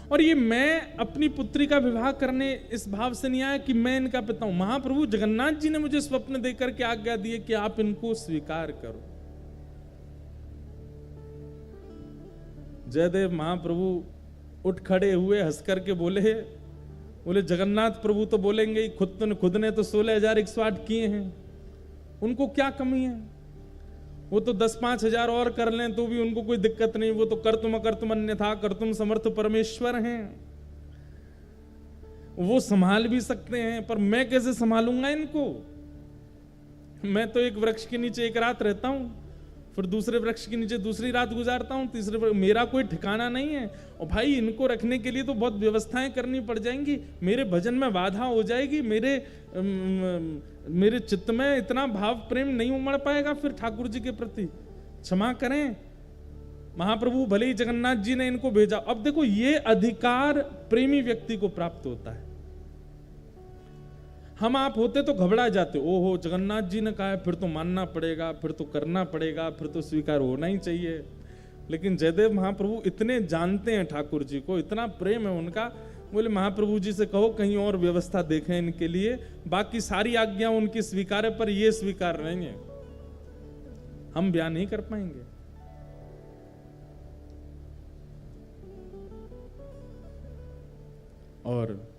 और ये मैं अपनी पुत्री का विवाह करने इस भाव से नहीं आया कि मैं इनका पिता हूं। महाप्रभु जगन्नाथ जी ने मुझे स्वप्न देकर के आज्ञा दी है कि आप इनको स्वीकार करो। जयदेव महाप्रभु उठ खड़े हुए, हंस करके बोले जगन्नाथ प्रभु तो बोलेंगे ही, खुद ने तो 16,108 किए हैं, उनको क्या कमी है? वो तो 10-5 हजार और कर लें तो भी उनको कोई दिक्कत नहीं, वो तो कर्तुम अकर्तुम अन्यथा कर्तुम समर्थ परमेश्वर हैं, वो संभाल भी सकते हैं। पर मैं कैसे संभालूंगा इनको? मैं तो एक वृक्ष के नीचे एक रात रहता हूं, फिर दूसरे वृक्ष के नीचे दूसरी रात गुजारता हूं, तीसरे मेरा कोई ठिकाना नहीं है। और भाई इनको रखने के लिए तो बहुत व्यवस्थाएं करनी पड़ जाएंगी, मेरे भजन में बाधा हो जाएगी, मेरे चित्त में इतना भाव प्रेम नहीं उमड़ पाएगा फिर ठाकुर जी के प्रति। क्षमा करें महाप्रभु, भले ही जगन्नाथ जी ने इनको भेजा। अब देखो ये अधिकार प्रेमी व्यक्ति को प्राप्त होता है। हम आप होते तो घबरा जाते, ओहो जगन्नाथ जी ने कहा है, फिर तो मानना पड़ेगा, फिर तो करना पड़ेगा, फिर तो स्वीकार होना ही चाहिए। लेकिन जयदेव महाप्रभु इतने जानते हैं ठाकुर जी को, इतना प्रेम है उनका। बोले महाप्रभु जी से कहो कहीं और व्यवस्था देखें इनके लिए, बाकी सारी आज्ञा उनकी स्वीकार है, पर ये स्वीकार नहीं है, हम ब्याह नहीं कर पाएंगे। और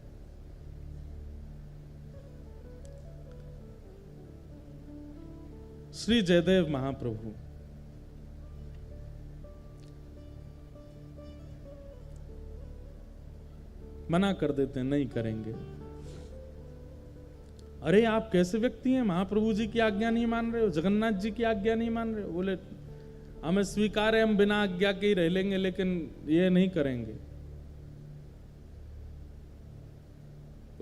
श्री जयदेव महाप्रभु मना कर देते हैं, नहीं करेंगे। अरे आप कैसे व्यक्ति हैं, महाप्रभु जी की आज्ञा नहीं मान रहे हो, जगन्नाथ जी की आज्ञा नहीं मान रहे हो? बोले हमें स्वीकार है, हम बिना आज्ञा के ही रह लेंगे, लेकिन ये नहीं करेंगे।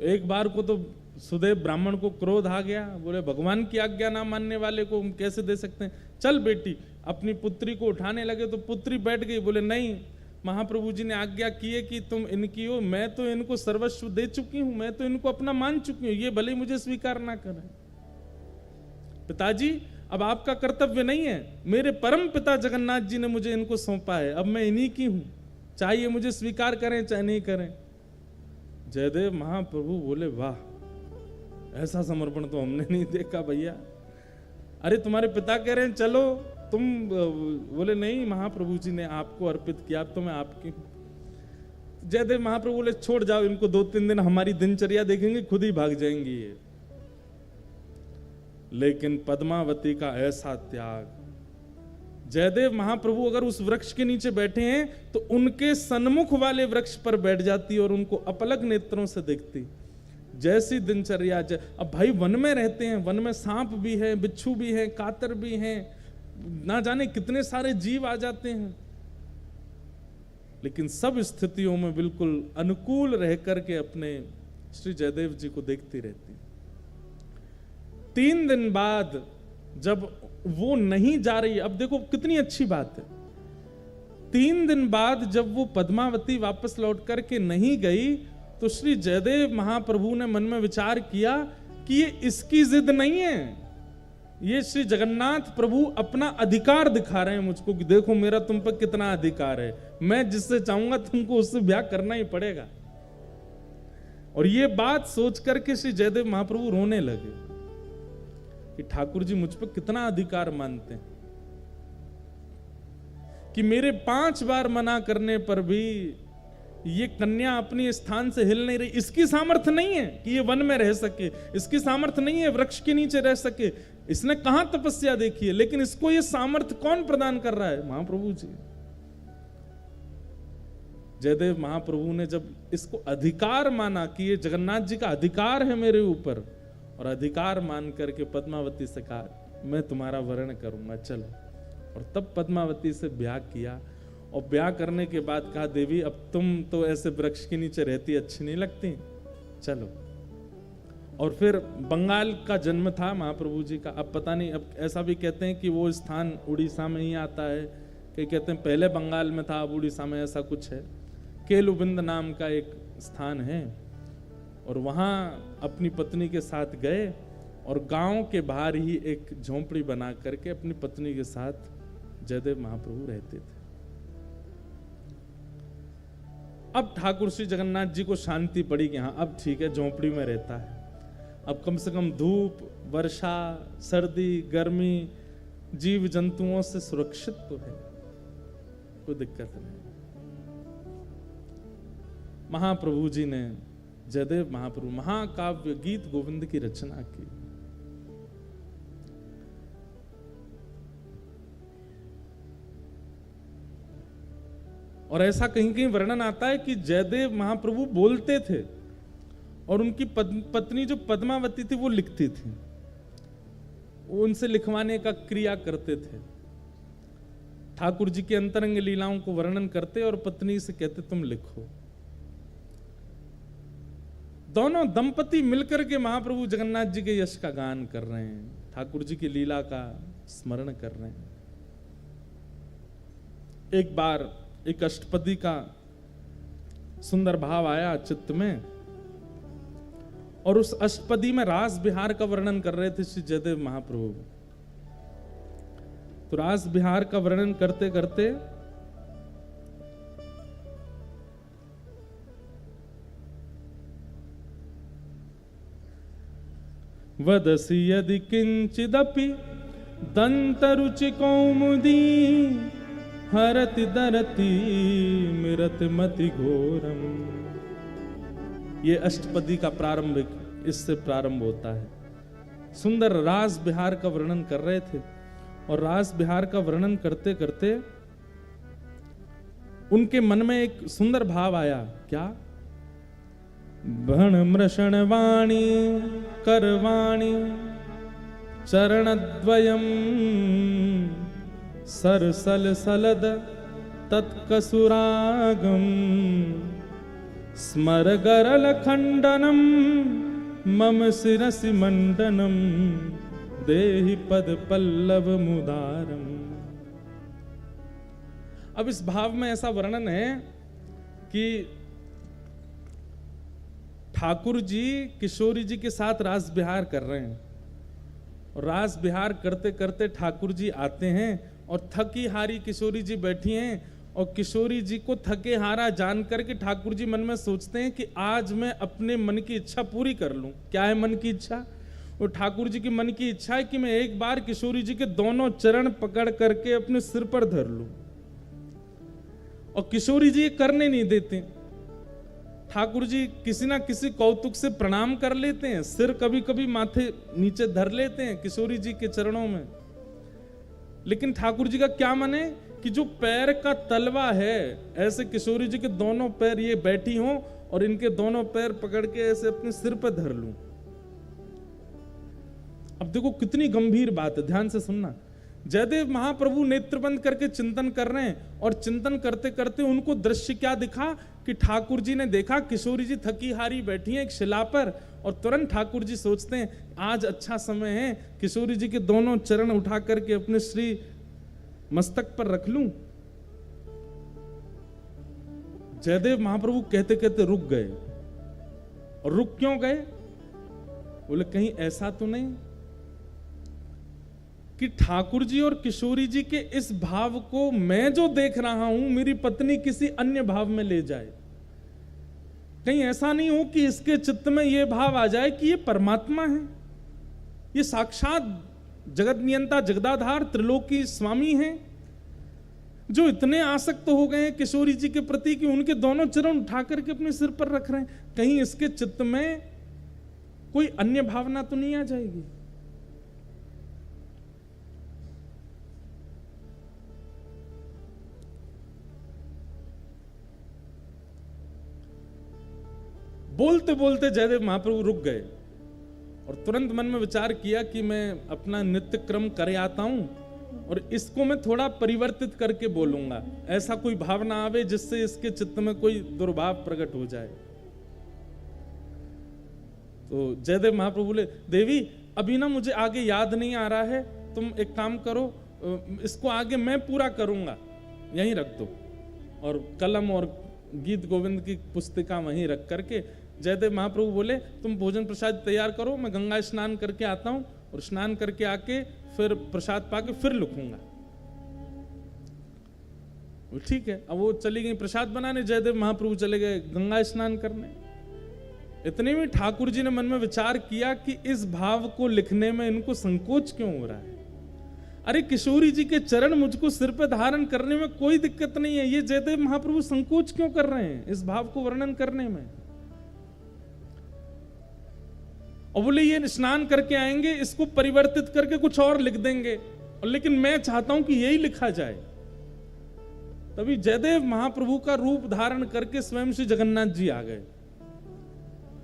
एक बार को तो सुदेव ब्राह्मण को क्रोध आ गया, बोले भगवान की आज्ञा ना मानने वाले को हम कैसे दे सकते हैं, चल बेटी। अपनी पुत्री को उठाने लगे तो पुत्री बैठ गई। बोले नहीं, महाप्रभु जी ने आज्ञा की है कि तुम इनकी हो, मैं तो इनको सर्वस्व दे चुकी हूं, मैं तो इनको अपना मान चुकी हूं, ये भले ही मुझे स्वीकार ना करें। पिताजी अब आपका कर्तव्य नहीं है, मेरे परम पिता जगन्नाथ जी ने मुझे इनको सौंपा है, अब मैं इन्हीं की हूं, चाहे मुझे स्वीकार करें चाहे नहीं करें। जयदेव महाप्रभु बोले वाह, ऐसा समर्पण तो हमने नहीं देखा भैया। अरे तुम्हारे पिता कह रहे हैं चलो तुम, बोले नहीं महाप्रभु जी ने आपको अर्पित किया, अब तो मैं आपकी। जयदेव महाप्रभु बोले छोड़ जाओ इनको, 2-3 दिन हमारी दिनचर्या देखेंगे, खुद ही भाग जाएंगी ये। लेकिन पद्मावती का ऐसा त्याग, जयदेव महाप्रभु अगर उस वृक्ष के नीचे बैठे हैं तो उनके सन्मुख वाले वृक्ष पर बैठ जाती और उनको अपलक नेत्रों से देखती। जैसी दिनचर्या अब भाई वन में रहते हैं, वन में सांप भी है, बिच्छू भी है, कातर भी हैं, ना जाने कितने सारे जीव आ जाते हैं, लेकिन सब स्थितियों में बिल्कुल अनुकूल रह करके अपने श्री जयदेव जी को देखती रहती। 3 दिन बाद जब वो नहीं जा रही, अब देखो कितनी अच्छी बात है, 3 दिन बाद जब वो पद्मावती वापस लौट करके नहीं गई तो श्री जयदेव महाप्रभु ने मन में विचार किया कि ये इसकी जिद नहीं है, ये श्री जगन्नाथ प्रभु अपना अधिकार दिखा रहे हैं मुझको कि देखो मेरा तुम पर कितना अधिकार है, मैं जिससे चाहूंगा तुमको उससे ब्याह करना ही पड़ेगा। और ये बात सोच करके श्री जयदेव महाप्रभु रोने लगे कि ठाकुर जी मुझ पर कितना अधिकार मानते हैं कि मेरे 5 बार मना करने पर भी ये कन्या अपनी स्थान से हिल नहीं रही। इसकी सामर्थ्य नहीं है कि ये वन में रह सके, इसकी सामर्थ्य नहीं है वृक्ष के नीचे रह सके, इसने कहां तपस्या देखी है, लेकिन इसको ये सामर्थ्य कौन प्रदान कर रहा है? महाप्रभु जी। जयदेव महाप्रभु ने जब इसको अधिकार माना कि ये जगन्नाथ जी का अधिकार है मेरे ऊपर, और अधिकार मान करके पद्मावती से कहा मैं तुम्हारा वर्ण करूंगा, चलो। और तब पद्मावती से ब्याह किया, और ब्याह करने के बाद कहा देवी अब तुम तो ऐसे वृक्ष के नीचे रहती अच्छी नहीं लगती, चलो। और फिर बंगाल का जन्म था महाप्रभु जी का। अब पता नहीं, अब ऐसा भी कहते हैं कि वो स्थान उड़ीसा में ही आता है, कई कहते हैं पहले बंगाल में था अब उड़ीसा में, ऐसा कुछ है। केलुबिंद नाम का एक स्थान है, और वहाँ अपनी पत्नी के साथ गए और गांव के बाहर ही एक झोंपड़ी बना करके अपनी पत्नी के साथ जयदेव महाप्रभु रहते थे। अब ठाकुर श्री जगन्नाथ जी को शांति पड़ी कि हाँ अब ठीक है, झोंपड़ी में रहता है, अब कम से कम धूप, वर्षा, सर्दी, गर्मी, जीव जंतुओं से सुरक्षित तो है, कोई दिक्कत नहीं। महाप्रभु जी ने, जयदेव महाप्रभु महाकाव्य गीत गोविंद की रचना की। और ऐसा कहीं कहीं वर्णन आता है कि जयदेव महाप्रभु बोलते थे और उनकी पत्नी जो पद्मावती थी वो लिखती थी, वो उनसे लिखवाने का क्रिया करते थे। ठाकुर जी के अंतरंग लीलाओं को वर्णन करते और पत्नी से कहते तुम लिखो। दोनों दंपति मिलकर के महाप्रभु जगन्नाथ जी के यश का गान कर रहे हैं, ठाकुर जी की लीला का स्मरण कर रहे हैं। एक बार एक अष्टपदी का सुंदर भाव आया चित्त में, और उस अष्टपदी में रास बिहार का वर्णन कर रहे थे श्री जयदेव महाप्रभु। तो रास बिहार का वर्णन करते करते वदसि यदि किंचिदपि दंतरुचि कौमुदी हरति दरति मिरत मति घोरम। ये अष्टपदी का प्रारंभिक इससे प्रारंभ होता है। सुंदर रास बिहार का वर्णन कर रहे थे, और रास बिहार का वर्णन करते करते उनके मन में एक सुंदर भाव आया। क्या? भण मृषण वाणी करवाणी चरणद्वयम सरसल सलद तत्कसुरागम स्मर गरल खंडनम मम शिरसि मंडनम देहि पद पल्लव मुदारम। अब इस भाव में ऐसा वर्णन है कि ठाकुर जी किशोरी जी के साथ रास बिहार कर रहे हैं, और रास बिहार करते करते ठाकुर जी आते हैं और थकी हारी किशोरी जी बैठी हैं, और किशोरी जी को थके हारा जान करके ठाकुर जी मन में सोचते हैं कि आज मैं अपने मन की इच्छा पूरी कर लूं। क्या है मन की इच्छा? और ठाकुर जी की मन की इच्छा है कि मैं एक बार किशोरी जी के दोनों चरण पकड़ करके अपने सिर पर धर लूं, और किशोरी जी ये करने नहीं देते। ठाकुर जी किसी ना किसी कौतुक से प्रणाम कर लेते हैं, सिर कभी कभी माथे नीचे धर लेते हैं किशोरी जी के चरणों में, लेकिन ठाकुर जी का क्या मन है कि जो पैर का तलवा है, ऐसे किशोरी जी के दोनों पैर ये बैठी हों और इनके दोनों पैर पकड़ के ऐसे अपने सिर पर धर लूं। अब देखो कितनी गंभीर बात है, ध्यान से सुनना। जयदेव महाप्रभु नेत्र बंद करके चिंतन कर रहे हैं और चिंतन करते करते उनको दृश्य क्या दिखा कि ठाकुर जी ने देखा किशोरी जी थकी हारी बैठी हैं एक शिला पर, और तुरंत ठाकुर जी सोचते हैं आज अच्छा समय है, किशोरी जी के दोनों चरण उठा करके अपने श्री मस्तक पर रख लूं। जयदेव महाप्रभु कहते कहते रुक गए। और रुक क्यों गए? बोले कहीं ऐसा तो नहीं कि ठाकुर जी और किशोरी जी के इस भाव को मैं जो देख रहा हूं मेरी पत्नी किसी अन्य भाव में ले जाए। कहीं ऐसा नहीं हो कि इसके चित्त में यह भाव आ जाए कि ये परमात्मा है, ये साक्षात जगत नियंता जगदाधार त्रिलोकी स्वामी हैं, जो इतने आसक्त हो गए हैं किशोरी जी के प्रति कि उनके दोनों चरण उठा करके अपने सिर पर रख रहे हैं। कहीं इसके चित्त में कोई अन्य भावना तो नहीं आ जाएगी? बोलते बोलते जयदेव महाप्रभु रुक गए और तुरंत मन में विचार किया कि मैं अपना नित्य क्रम करे आता हूं और इसको मैं थोड़ा परिवर्तित करके बोलूंगा, ऐसा कोई भावना आवे जिससे इसके चित्त में कोई दुर्भाव प्रकट हो जाए। तो जयदेव महाप्रभु बोले, देवी अभी ना मुझे आगे याद नहीं आ रहा है, तुम एक काम करो, इसको आगे मैं पूरा करूंगा, यहीं रख दो। और कलम और गीत गोविंद की पुस्तिका वहीं रख करके जयदेव महाप्रभु बोले, तुम भोजन प्रसाद तैयार करो, मैं गंगा स्नान करके आता हूं और स्नान करके आके फिर प्रसाद पाके फिर लिखूंगा। ठीक है। अब वो चली गई प्रसाद बनाने, जयदेव महाप्रभु चले गए गंगा स्नान करने। इतने में ठाकुर जी ने मन में विचार किया कि इस भाव को लिखने में इनको संकोच क्यों हो रहा है। अरे किशोरी जी के चरण मुझको सिर पर धारण करने में कोई दिक्कत नहीं है, ये जयदेव महाप्रभु संकोच क्यों कर रहे हैं इस भाव को वर्णन करने में? और बोले ये स्नान करके आएंगे, इसको परिवर्तित करके कुछ और लिख देंगे, और लेकिन मैं चाहता हूं कि यही लिखा जाए। तभी जयदेव महाप्रभु का रूप धारण करके स्वयं श्री जगन्नाथ जी आ गए।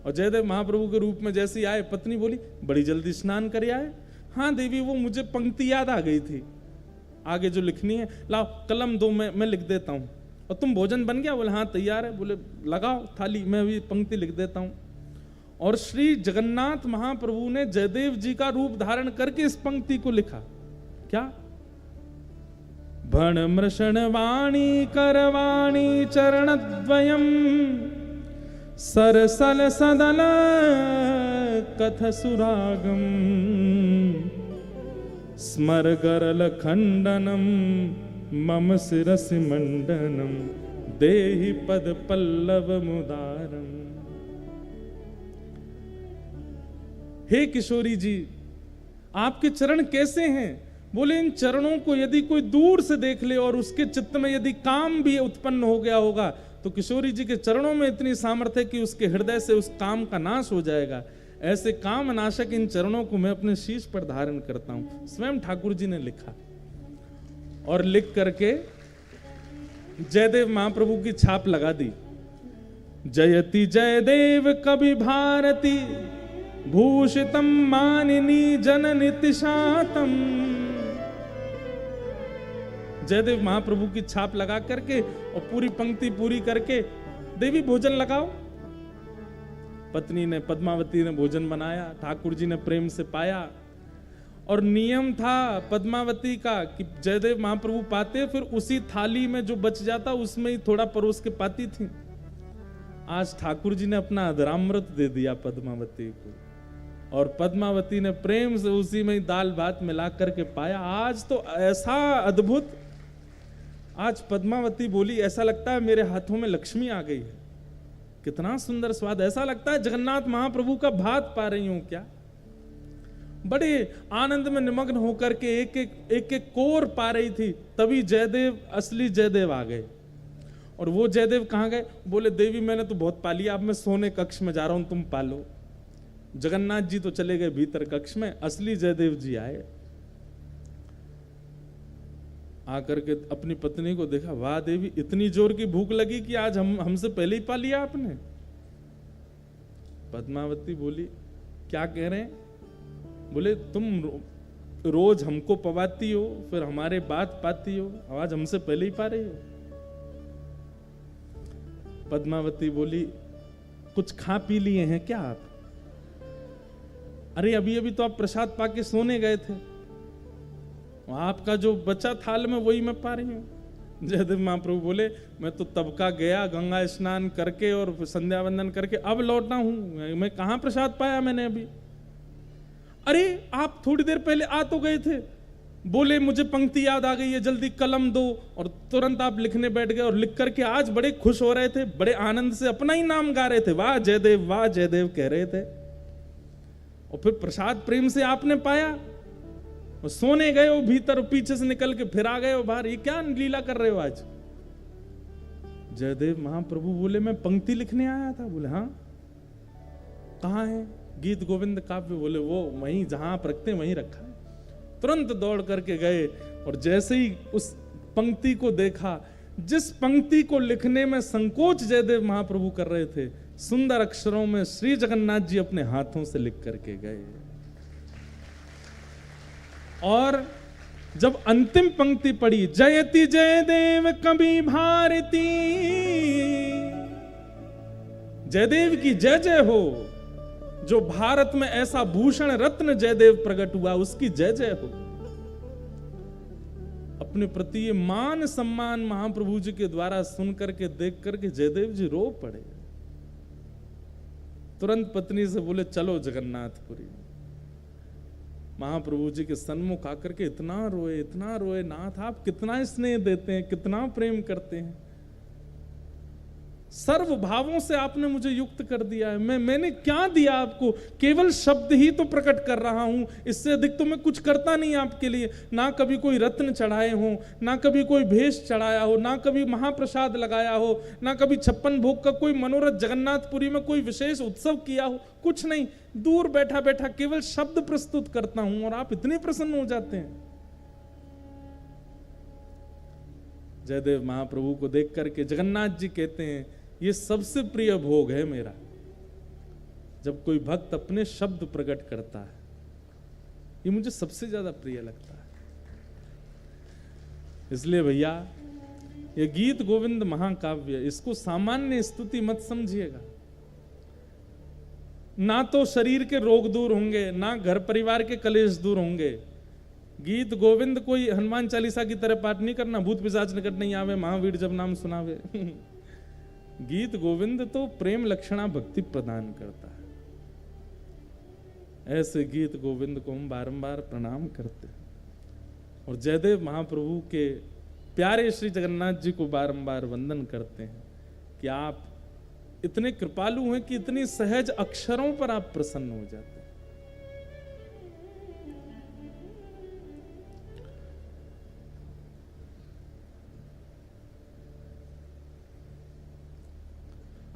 और जयदेव महाप्रभु के रूप में जैसे आए, पत्नी बोली बड़ी जल्दी स्नान कर आए। हाँ देवी, वो मुझे पंक्ति याद आ गई थी, आगे जो लिखनी है, लाओ कलम दो, मैं लिख देता हूं। और तुम भोजन बन गया? बोले हाँ तैयार है। बोले लगाओ थाली, मैं भी पंक्ति लिख देता हूं। और श्री जगन्नाथ महाप्रभु ने जयदेव जी का रूप धारण करके इस पंक्ति को लिखा। क्या? भण मृषण वाणी करवाणी चरणद्वयम् सरसल सदल कथ सुरागम स्मर गरल खंडनम मम शिरसि मंडनम देहि पद पल्लव मुदारम। हे किशोरी जी, आपके चरण कैसे हैं? बोले इन चरणों को यदि कोई दूर से देख ले और उसके चित्त में यदि काम भी उत्पन्न हो गया होगा तो किशोरी जी के चरणों में इतनी सामर्थ्य है कि उसके हृदय से उस काम का नाश हो जाएगा। ऐसे काम नाशक इन चरणों को मैं अपने शीश पर धारण करता हूं। स्वयं ठाकुर जी ने लिखा और लिख करके जयदेव महाप्रभु की छाप लगा दी। जयति जयदेव कवि भारती भूषितम मानिनी जननि तिशातम। जयदेव महाप्रभु की छाप लगा करके और पूरी पंक्ति पूरी करके, देवी भोजन लगाओ। पत्नी ने, पद्मावती ने भोजन बनाया, ठाकुर जी ने प्रेम से पाया। और नियम था पद्मावती का कि जयदेव महाप्रभु पाते फिर उसी थाली में जो बच जाता उसमें ही थोड़ा परोस के पाती थी। आज ठाकुर जी ने अपना अधरामृत दे दिया पद्मावती को, और पद्मावती ने प्रेम से उसी में ही दाल भात मिला करके पाया। आज तो ऐसा अद्भुत, आज पद्मावती बोली ऐसा लगता है मेरे हाथों में लक्ष्मी आ गई है, कितना सुंदर स्वाद, ऐसा लगता है जगन्नाथ महाप्रभु का भात पा रही हूं क्या। बड़े आनंद में निमग्न होकर के एक एक कोर पा रही थी। तभी जयदेव, असली जयदेव आ गए। और वो जयदेव कहां गए? बोले देवी मैंने तो बहुत पा लिया, अब मैं सोने कक्ष में जा रहा हूं, तुम पालो। जगन्नाथ जी तो चले गए भीतर कक्ष में, असली जयदेव जी आए। आकर के अपनी पत्नी को देखा, वाह देवी इतनी जोर की भूख लगी कि आज हमसे पहले ही पा लिया आपने। पद्मावती बोली, क्या कह रहे हैं? बोले, तुम रोज हमको पवाती हो, फिर हमारे बात पाती हो, आवाज हमसे पहले ही पा रही हो। पद्मावती बोली, कुछ खा पी लिए हैं क्या आप? अरे अभी अभी तो आप प्रसाद पाके सोने गए थे, आपका जो बचा थाल में वही मैं पा रही हूं। जयदेव महाप्रभु बोले, मैं तो तब का गया, गंगा स्नान करके और संध्या वंदन करके अब लौटा हूं, मैं कहां प्रसाद पाया मैंने अभी। अरे आप थोड़ी देर पहले आ तो गए थे, बोले मुझे पंक्ति याद आ गई है, जल्दी कलम दो, और तुरंत आप लिखने बैठ गए और लिख करके आज बड़े खुश हो रहे थे, बड़े आनंद से अपना ही नाम गा रहे थे, वाह जयदेव कह रहे थे। और फिर प्रसाद प्रेम से आपने पाया और सोने गए हो भीतर, पीछे से निकल के फिर आ गए हो बाहर, ये क्या लीला कर रहे हो आज? जयदेव महाप्रभु बोले, मैं पंक्ति लिखने आया था। बोले, हाँ कहाँ है? गीत गोविंद काव्य। बोले, वो वहीं जहां आप रखते हैं वहीं रखा है। तुरंत दौड़ करके गए और जैसे ही उस पंक्ति को देखा, जिस पंक्ति को लिखने में संकोच जयदेव महाप्रभु कर रहे थे, सुंदर अक्षरों में श्री जगन्नाथ जी अपने हाथों से लिख करके गए। और जब अंतिम पंक्ति पढ़ी, जयति जयदेव कवि भारती, जयदेव की जय जय हो, जो भारत में ऐसा भूषण रत्न जयदेव प्रकट हुआ उसकी जय जय हो। अपने प्रति ये मान सम्मान महाप्रभु जी के द्वारा सुन करके देख करके जयदेव जी रो पड़े। तुरंत पत्नी से बोले, चलो जगन्नाथपुरी। महाप्रभु जी के सन्मुख आकर के इतना रोए, नाथ आप कितना स्नेह देते हैं, कितना प्रेम करते हैं, सर्व भावों से आपने मुझे युक्त कर दिया है, मैंने क्या दिया आपको? केवल शब्द ही तो प्रकट कर रहा हूं, इससे अधिक तो मैं कुछ करता नहीं आपके लिए। ना कभी कोई रत्न चढ़ाए हो, ना कभी कोई भेष चढ़ाया हो, ना कभी महाप्रसाद लगाया हो, ना कभी 56 भोग का कोई मनोरथ जगन्नाथपुरी में कोई विशेष उत्सव किया हो, कुछ नहीं। दूर बैठा बैठा केवल शब्द प्रस्तुत करता हूं और आप इतने प्रसन्न हो जाते हैं। जयदेव महाप्रभु को देख करके जगन्नाथ जी कहते हैं, ये सबसे प्रिय भोग है मेरा, जब कोई भक्त अपने शब्द प्रकट करता है, ये मुझे सबसे ज्यादा प्रिय लगता है। इसलिए भैया, ये गीत गोविंद महाकाव्य, इसको सामान्य स्तुति मत समझिएगा। ना तो शरीर के रोग दूर होंगे, ना घर परिवार के कलेश दूर होंगे। गीत गोविंद कोई हनुमान चालीसा की तरह पाठ नहीं करना, भूत पिशाच निकट नहीं आवे, महावीर जब नाम सुनावे। गीत गोविंद तो प्रेम लक्षणा भक्ति प्रदान करता है। ऐसे गीत गोविंद को हम बारंबार प्रणाम करते हैं और जयदेव महाप्रभु के प्यारे श्री जगन्नाथ जी को बारंबार वंदन करते हैं कि आप इतने कृपालु हैं कि इतनी सहज अक्षरों पर आप प्रसन्न हो जाते हैं।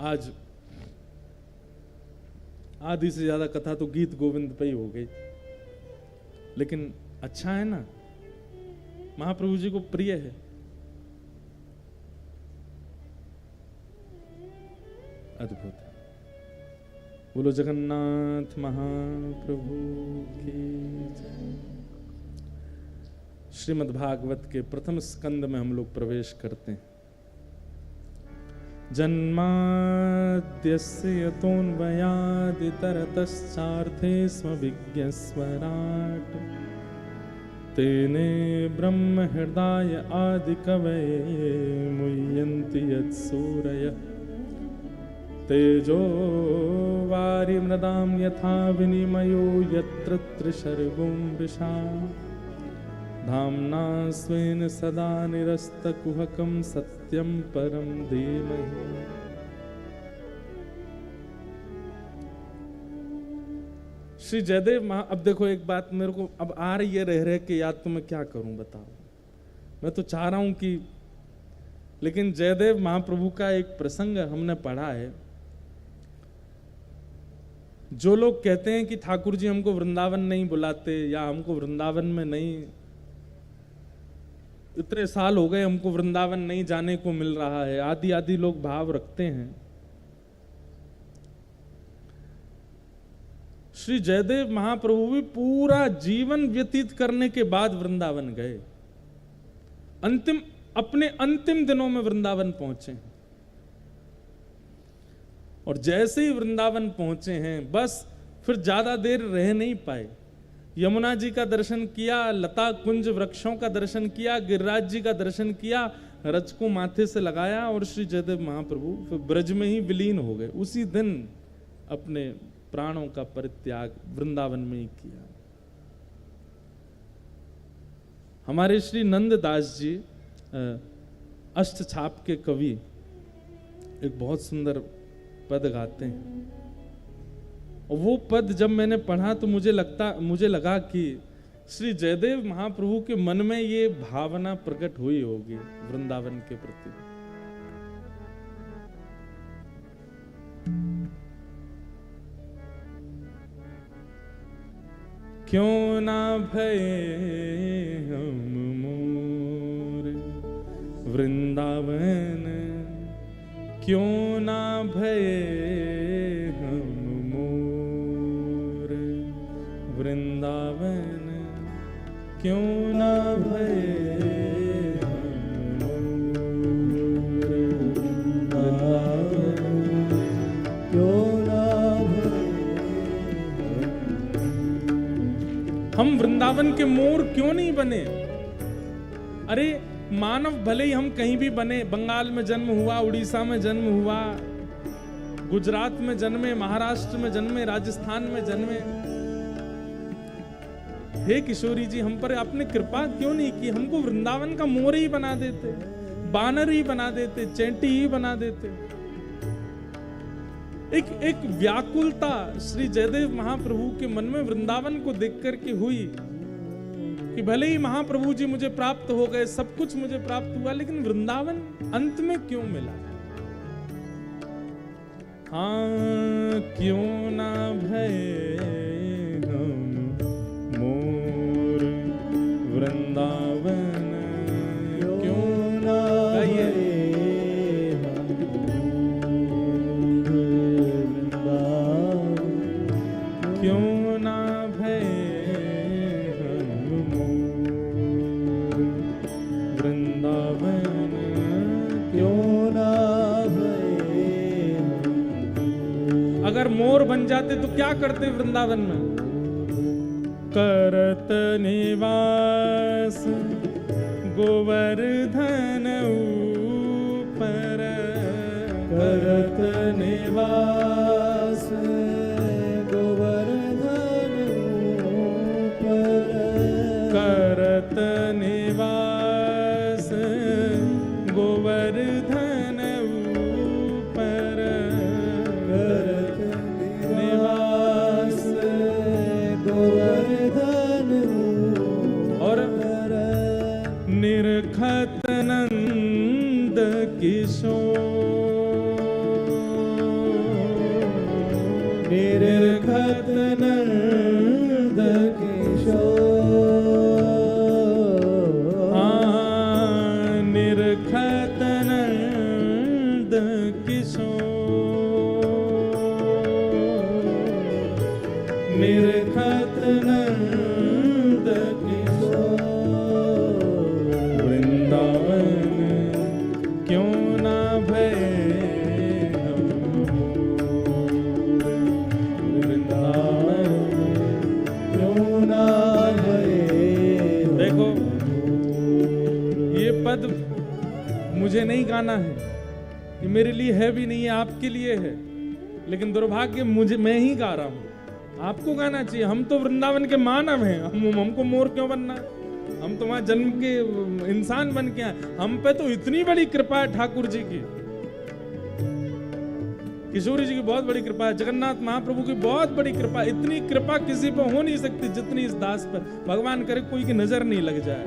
आज आधी से ज्यादा कथा तो गीत गोविंद पे ही हो गई, लेकिन अच्छा है ना, महाप्रभु जी को प्रिय है। अद्भुत। बोलो जगन्नाथ महाप्रभु की जय। श्रीमद् भागवत के प्रथम स्कंद में हम लोग प्रवेश करते हैं। जन्माद्यस्य यतोऽन्वयादितरतश्चार्थे स्म विज्ञस्वराट् तेने ब्रह्म हृदय आदिकवये मुह्यन्ति यत्सूरयः तेजो वारिमृदां यथा विनिमयो यत्र त्रिशर्गो मृषा धाम्ना स्वेन सदा निरस्तकुहकं सत्यं परं धीमहि। श्री जयदेव अब देखो एक बात मेरे को अब आ रही है रह के याद, तो मैं क्या करूं बताओ। मैं तो चाह रहा हूं कि, लेकिन जयदेव महाप्रभु का एक प्रसंग हमने पढ़ा है। जो लोग कहते हैं कि ठाकुर जी हमको वृंदावन नहीं बुलाते या हमको वृंदावन में नहीं, इतने साल हो गए हमको वृंदावन नहीं जाने को मिल रहा है, आदि आदि लोग भाव रखते हैं। श्री जयदेव महाप्रभु भी पूरा जीवन व्यतीत करने के बाद वृंदावन गए, अपने अंतिम दिनों में वृंदावन पहुंचे और जैसे ही वृंदावन पहुंचे हैं बस फिर ज्यादा देर रह नहीं पाए। यमुना जी का दर्शन किया, लता कुंज वृक्षों का दर्शन किया, गिरिराज जी का दर्शन किया, रज को माथे से लगाया और श्री जयदेव महाप्रभु फिर ब्रज में ही विलीन हो गए। उसी दिन अपने प्राणों का परित्याग वृंदावन में ही किया। हमारे श्री नंददास जी अष्टछाप के कवि एक बहुत सुंदर पद गाते हैं और वो पद जब मैंने पढ़ा तो मुझे लगा कि श्री जयदेव महाप्रभु के मन में ये भावना प्रकट हुई होगी वृंदावन के प्रति। क्यों ना भये हम मोर वृंदावन, क्यों ना भये हम मोर वृंदावन, क्यों ना भये हम मोर वृंदावन, क्यों ना भये हम वृंदावन के मोर क्यों नहीं बने। अरे मानव भले ही हम कहीं भी बने, बंगाल में जन्म हुआ, उड़ीसा में जन्म हुआ, गुजरात में जन्मे, महाराष्ट्र में जन्मे, राजस्थान में जन्मे, हे किशोरी जी हम पर आपने कृपा क्यों नहीं की। हमको वृंदावन का मोर ही बना देते, बानर ही बना देते, चैंटी ही बना देते। एक व्याकुलता श्री जयदेव महाप्रभु के मन में वृंदावन को देख करके हुई कि भले ही महाप्रभु जी मुझे प्राप्त हो गए, सब कुछ मुझे प्राप्त हुआ, लेकिन वृंदावन अंत में क्यों मिला। हाँ क्यों ना भये हम मोर वृंदावन, क्यों ना भये क्यों ना भये हम मोर वृंदावन, क्यों ना भये। अगर मोर बन जाते तो क्या करते वृंदावन में। करत निवास गोवर्धन ऊपर, करत निवास गोवर्धन ऊपर, करत निवास गोवर्धन ऊपर, करत निवास गोवर्धन और निरखत नंद किशोर, निरखत नंद किशोर, हाँ निरखत नंद किशोर, निरखत नंद किशोर वृंदावन, क्यों ना भये हम वृंदावन, क्यों ना भये। देखो ये पद मुझे नहीं गाना है, ये मेरे लिए है भी नहीं है, आपके लिए है, लेकिन दुर्भाग्य मैं ही गा रहा हूं। आपको गाना चाहिए। हम तो वृंदावन के मानव हैं, हमको मोर क्यों बनना है। हम तो वहां जन्म के इंसान बन के आए। हम पे तो इतनी बड़ी कृपा है ठाकुर जी की, किशोरी जी की बहुत बड़ी कृपा है, जगन्नाथ महाप्रभु की बहुत बड़ी कृपा। इतनी कृपा किसी पर हो नहीं सकती जितनी इस दास पर। भगवान करे कोई की नजर नहीं लग जाए।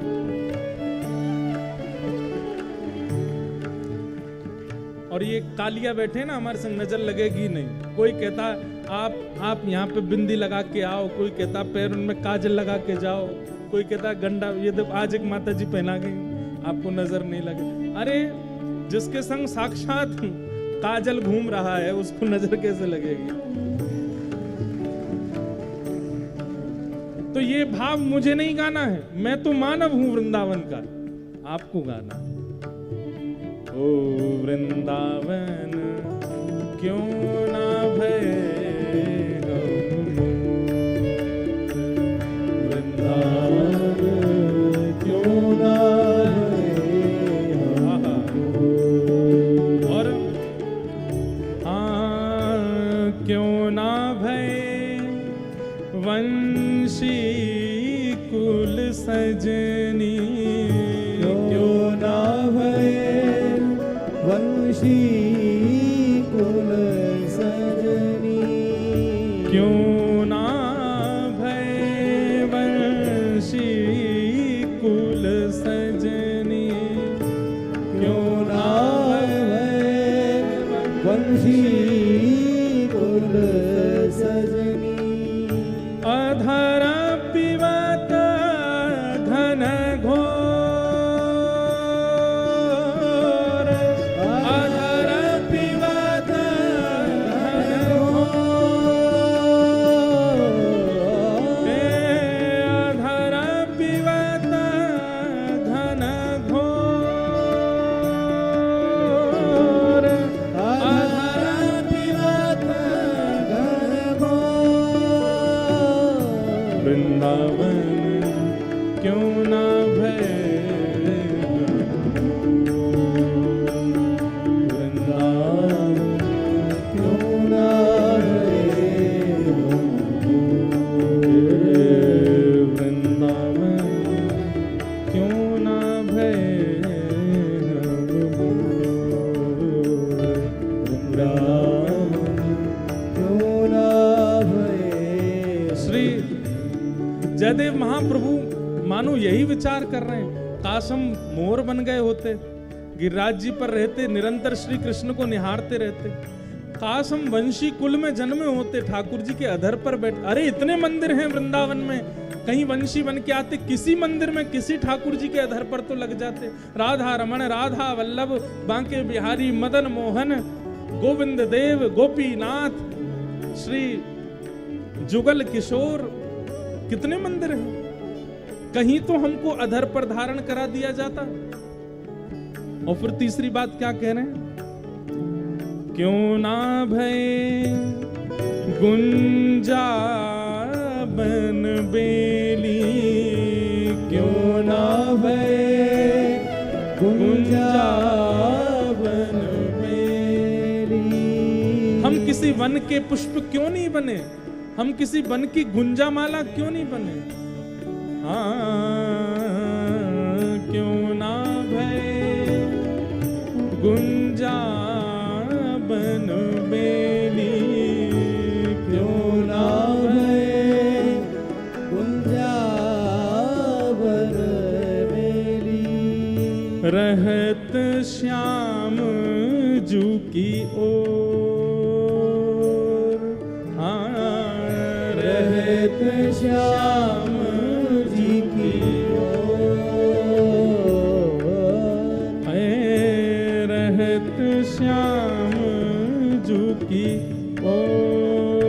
और ये कालिया बैठे ना हमारे संग, नजर लगेगी नहीं। कोई कहता आप यहाँ पे बिंदी लगा के आओ, कोई कहता पैर उनमें काजल लगा के जाओ, कोई कहता गंडा, ये तो आज एक माता जी पहना गई आपको नजर नहीं लगे। अरे जिसके संग साक्षात काजल घूम रहा है उसको नजर कैसे लगेगी। तो ये भाव मुझे नहीं गाना है, मैं तो मानव हूं वृंदावन का, आपको गाना है। ओ वृंदावन क्यों ना भय वृंदावन क्यों ना और क्यों ना भय वंशी कुल सजनी, क्यों ना भय वंशी कुल सजनी, क्यों ना भय वंशी कुल सजनी, क्यों ना भय वंशी कुल सजनी। अधर पिबत घन घोर, अधर पिबत घन घोर, अधर पिबत घन घोर, अधर पिबत घन घोर। वृंदावन क्यों ना भय वृंदावन क्यों ना भय वृंदावन क्यों ना भय क्यों ना भय। श्री जयदेव महाप्रभु मानो यही विचार कर रहे हैं, काश हम मोर बन गए होते, गिरिराज जी पर रहते, निरंतर श्री कृष्ण को निहारते रहते। काश हम वंशी कुल में जन्मे होते, ठाकुर जी के अधर पर बैठ। अरे इतने मंदिर हैं वृंदावन में, कहीं वंशी बन के आते, किसी मंदिर में किसी ठाकुर जी के अधर पर तो लग जाते। राधा रमण, राधा वल्लभ, बांके बिहारी, मदन मोहन, गोविंद देव, गोपीनाथ, श्री जुगल किशोर, कितने मंदिर हैं। कहीं तो हमको अधर पर धारण करा दिया जाता। और फिर तीसरी बात क्या कह रहे हैं, क्यों ना भय गुंजा बन बेली, क्यों ना भय गुंजा बन बेली। हम किसी वन के पुष्प क्यों नहीं बने, हम किसी वन की गुंजा माला क्यों नहीं बने। क्यों ना भय गुंजा बन बेली, क्यों ना भय गुंजा बन बेली। रहत श्याम जू की ओर, रहत श्याम जी की ओर, रहत श्याम जू की ओर,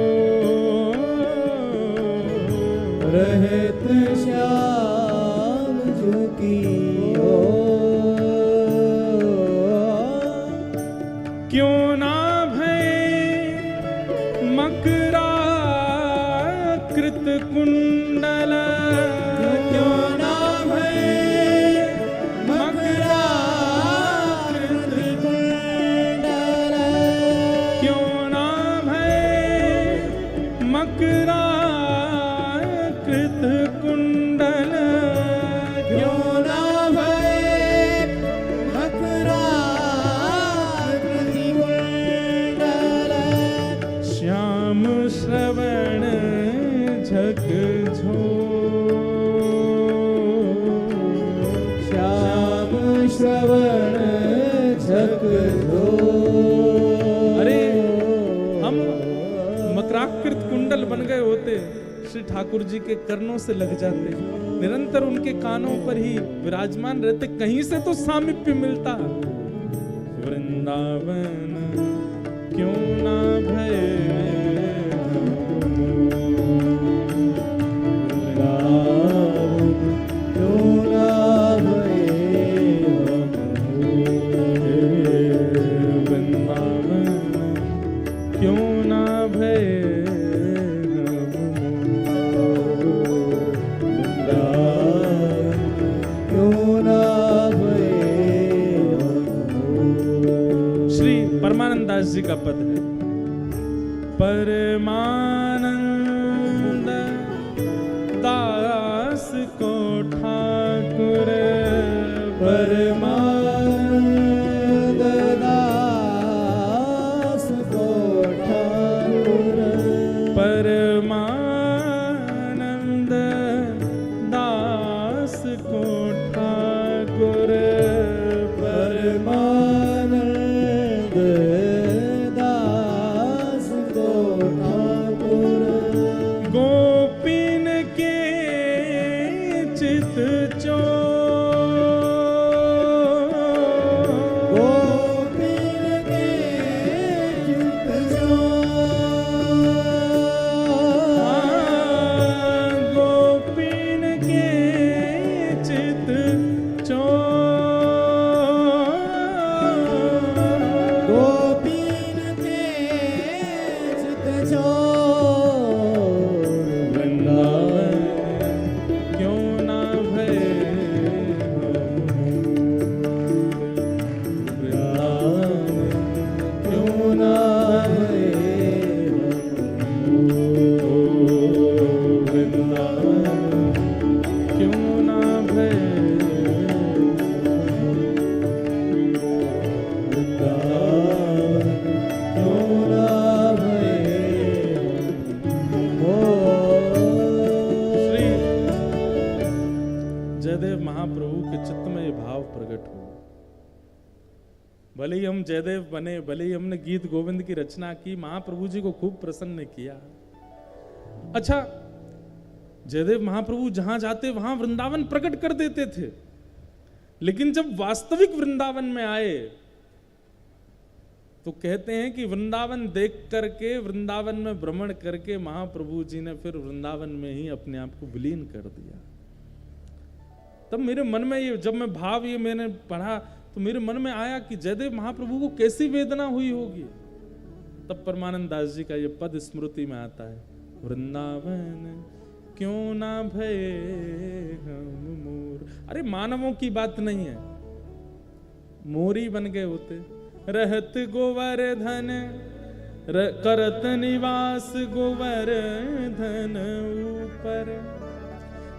रहत श्याम जी की ओर। क्यों ना भय मकरा कृत कुंडल, क्यों ना भय मकरा कृत कुंडल, क्यों ना भय मकरा कृत कुंडल, क्यों ना भय मकरा कृत कुंडल। श्याम श्रवण झक झोर, श्याम श्रवण झक झोर। अरे हम मकराकृत कुंडल बन गए होते, श्री ठाकुर जी के कर्णों से लग जाते, निरंतर उनके कानों पर ही विराजमान रहते, कहीं से तो सामीप्य मिलता। वृंदावन क्यों ना भय दास जी का पद है। परमानंद दास को ठाकुर, परमानंद दास को ठाकुर, परमानंद दास को ठाकुर, परमानंद दास को ठाकुर, गोपीन के चित चोर, गोपीन के चित चोर, गोपीन के चित चोर, गोपीन के चित चोर, वृंदावन क्यों ना भय वृंदावन क्यों ना भये वृंदावन क्यों ना भय वृंदावन क्यों ना भये हो। श्री जयदेव महाप्रभु के चित्त में ये भाव प्रकट हुआ। भले ही हम जयदेव बने, भले ही हमने गीत गोविंद की रचना की, महाप्रभु जी को खूब प्रसन्न किया। अच्छा, जयदेव महाप्रभु जहां जाते वहां वृंदावन प्रकट कर देते थे, लेकिन जब वास्तविक वृंदावन में आए तो कहते हैं कि वृंदावन देख करके, वृंदावन में भ्रमण करके महाप्रभु जी ने फिर वृंदावन में ही अपने आप को विलीन कर दिया। तब मेरे मन में ये, जब मैं भाव ये मैंने पढ़ा तो मेरे मन में आया कि जयदेव महाप्रभु को कैसी वेदना हुई होगी। तब परमानंद दास जी का ये पद स्मृति में आता है, वृंदावन क्यों ना भये हम मोर। अरे मानवों की बात नहीं है, मोरी बन गए होते, रहत गोवर्धन करत निवास गोवर्धन ऊपर,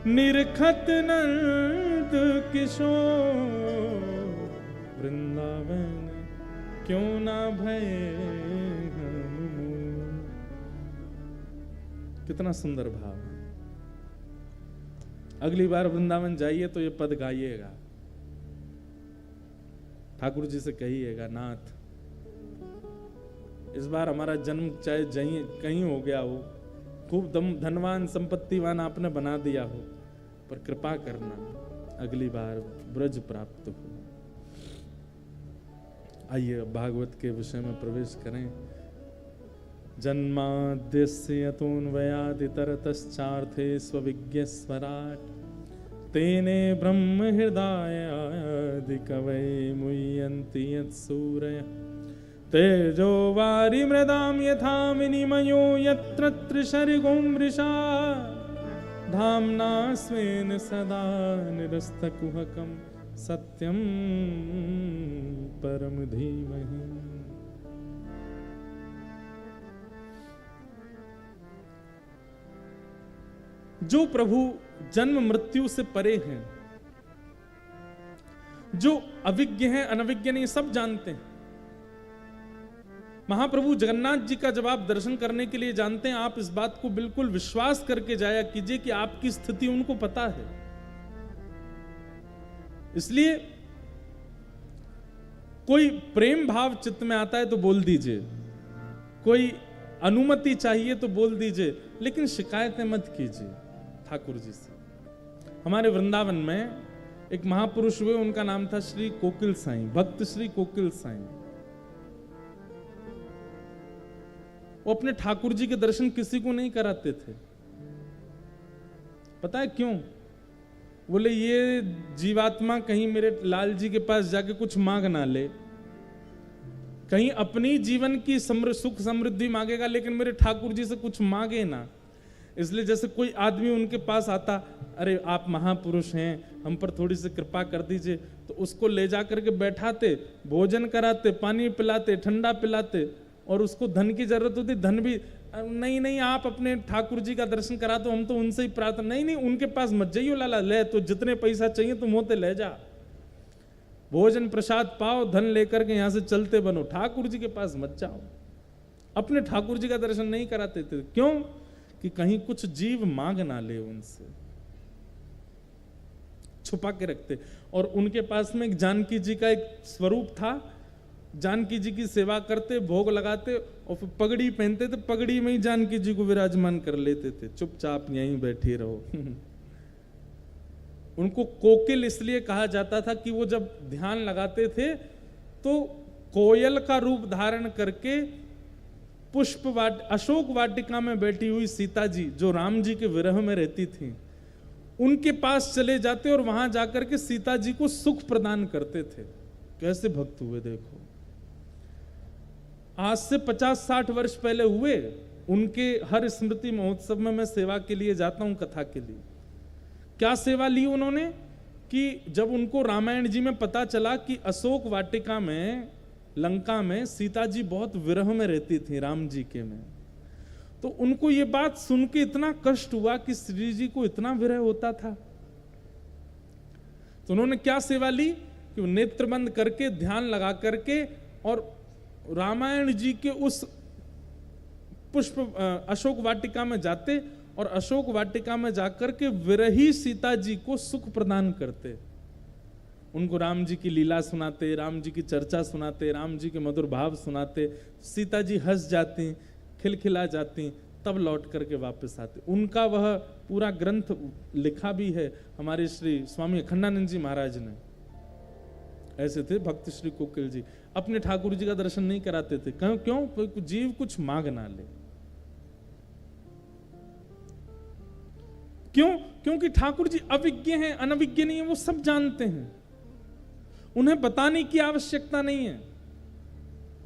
निरखत नंद किशोर, वृंदावन क्यों ना भये हम मोर। कितना सुंदर भाव है। अगली बार वृंदावन जाइए तो ये पद गाइएगा, ठाकुर जी से कहिएगा, नाथ इस बार हमारा जन्म चाहे कहीं हो गया हो, खूब धनवान संपत्तिवान आपने बना दिया हो, पर कृपा करना अगली बार ब्रज प्राप्त हो। आइए अब भागवत के विषय में प्रवेश करें। जन्माद्यस्य यतोऽन्वयादितरतश्चार्थे स्वविज्ञस्वराट्, तेने ब्रह्म हृदयादिकवये मुह्यन्ति यत्सूरयः, तेजो वारिमृदां यथा विनिमयो यत्र त्रिशर्गो मृषा, धाम्ना स्वेन सदा निरस्तकुहकं सत्यं परम धीमहि। जो प्रभु जन्म मृत्यु से परे हैं, जो अविज्ञ हैं, अनविज्ञ नहीं, सब जानते हैं। महाप्रभु जगन्नाथ जी का जब आप दर्शन करने के लिए जानते हैं, आप इस बात को बिल्कुल विश्वास करके जाया कीजिए कि आपकी स्थिति उनको पता है। इसलिए कोई प्रेम भाव चित्त में आता है तो बोल दीजिए, कोई अनुमति चाहिए तो बोल दीजिए, लेकिन शिकायतें मत कीजिए ठाकुर जी से। हमारे वृंदावन में एक महापुरुष हुए, उनका नाम था श्री कोकिल साईं, भक्त श्री कोकिल साईं। वो अपने ठाकुर जी के दर्शन किसी को नहीं कराते थे। पता है क्यों? बोले ये जीवात्मा कहीं मेरे लाल जी के पास जाके कुछ मांग ना ले, कहीं अपनी जीवन की सुख समृद्धि मांगेगा, लेकिन मेरे ठाकुर जी से कुछ मांगे ना। इसलिए जैसे कोई आदमी उनके पास आता, अरे आप महापुरुष हैं, हम पर थोड़ी सी कृपा कर दीजिए, तो उसको ले जा करके बैठाते, भोजन कराते, पानी पिलाते, ठंडा पिलाते, और उसको धन की जरूरत होती, धन भी नहीं नहीं आप अपने ठाकुर जी का दर्शन करा दो, हम तो उनसे ही प्रार्थना, नहीं नहीं उनके पास मत जाइयो लाला, ले तो जितने पैसा चाहिए तुम होते ले जा, भोजन प्रसाद पाओ, धन लेकर के यहां से चलते बनो, ठाकुर जी के पास मत जाओ। अपने ठाकुर जी का दर्शन नहीं कराते थे, क्यों? कि कहीं कुछ जीव मांग ना ले उनसे, छुपा के रखते। और उनके पास में एक जानकी जी का एक स्वरूप था, जानकी जी की सेवा करते, भोग लगाते और फिर पगड़ी पहनते थे, पगड़ी में ही जानकी जी को विराजमान कर लेते थे, चुपचाप यहीं बैठे रहो। उनको कोकिल इसलिए कहा जाता था कि वो जब ध्यान लगाते थे तो कोयल का रूप धारण करके अशोक वाटिका में बैठी हुई सीता जी, जो राम जी के विरह में रहती थी, उनके पास चले जाते और वहां जाकर के सीता जी को सुख प्रदान करते थे। कैसे भक्त हुए देखो, आज से 50-60 वर्ष पहले हुए। उनके हर स्मृति महोत्सव में मैं सेवा के लिए जाता हूं, कथा के लिए। क्या सेवा ली उन्होंने कि जब उनको रामायण जी में पता चला कि अशोक वाटिका में, लंका में सीता जी बहुत विरह में रहती थी राम जी के में, तो उनको ये बात सुन के इतना कष्ट हुआ कि श्री जी को इतना विरह होता था। तो उन्होंने क्या सेवा ली कि नेत्र बंद करके ध्यान लगा करके और रामायण जी के उस पुष्प अशोक वाटिका में जाते और अशोक वाटिका में जाकर के विरही सीता जी को सुख प्रदान करते, उनको राम जी की लीला सुनाते, राम जी की चर्चा सुनाते, राम जी के मधुर भाव सुनाते, सीता जी हंस जाती, खिलखिला जाती, तब लौट करके वापस आते। उनका वह पूरा ग्रंथ लिखा भी है हमारे श्री स्वामी अखंडानंद जी महाराज ने। ऐसे थे भक्त श्री कोकिल जी, अपने ठाकुर जी का दर्शन नहीं कराते थे। क्यों? कोई जीव कुछ मांग ना ले। क्यों? क्योंकि ठाकुर जी अविज्ञ हैं, अनविज्ञ नहीं है, वो सब जानते हैं, उन्हें बताने की आवश्यकता नहीं है।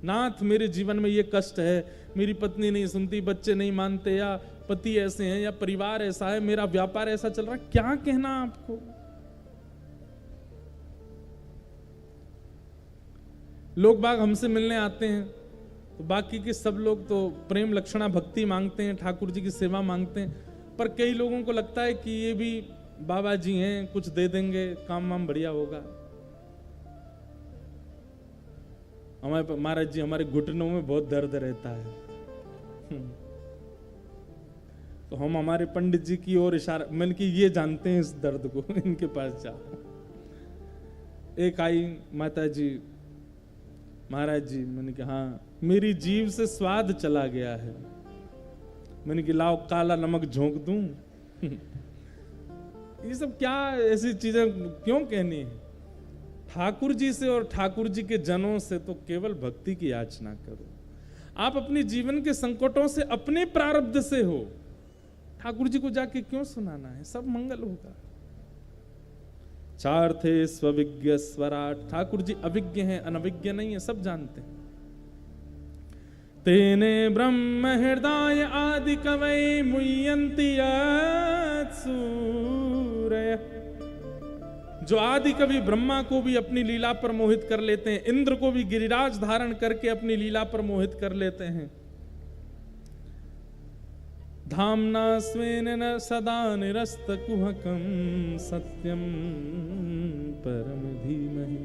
नाथ मेरे जीवन में ये कष्ट है, मेरी पत्नी नहीं सुनती, बच्चे नहीं मानते, या पति ऐसे हैं, या परिवार ऐसा है, मेरा व्यापार ऐसा चल रहा है, क्या कहना आपको? लोग बाग हमसे मिलने आते हैं तो बाकी के सब लोग तो प्रेम लक्षणा भक्ति मांगते हैं, ठाकुर जी की सेवा मांगते हैं, पर कई लोगों को लगता है कि ये भी बाबा जी हैं, कुछ दे देंगे, काम वाम बढ़िया होगा। हमारे महाराज जी, हमारे घुटनों में बहुत दर्द रहता है, तो हम हमारे पंडित जी की ओर इशारा, मैंने कि ये जानते हैं इस दर्द को, इनके पास जाओ। एक आई माता जी, महाराज जी, मैंने कहा हाँ, मेरी जीभ से स्वाद चला गया है, मैंने कि लाओ काला नमक झोंक दूं। ये सब क्या ऐसी चीजें क्यों कहनी है? ठाकुर जी से और ठाकुर जी के जनों से तो केवल भक्ति की याचना करो। आप अपने जीवन के संकटों से अपने प्रारब्ध से हो, ठाकुर जी को जाके क्यों सुनाना है? सब मंगल होगा। चार थे स्वविज्ञ स्वराट, ठाकुर जी अविज्ञ हैं, अनविज्ञ नहीं है, सब जानते हैं। तेने ब्रह्म हृदय आदि कवै मुह्यन्ति सूरय, जो आदि कवि ब्रह्मा को भी अपनी लीला पर मोहित कर लेते हैं, इंद्र को भी गिरिराज धारण करके अपनी लीला पर मोहित कर लेते हैं। धामना स्वेन न सदा निरस्त कुहकम सत्यम परम धीमहि।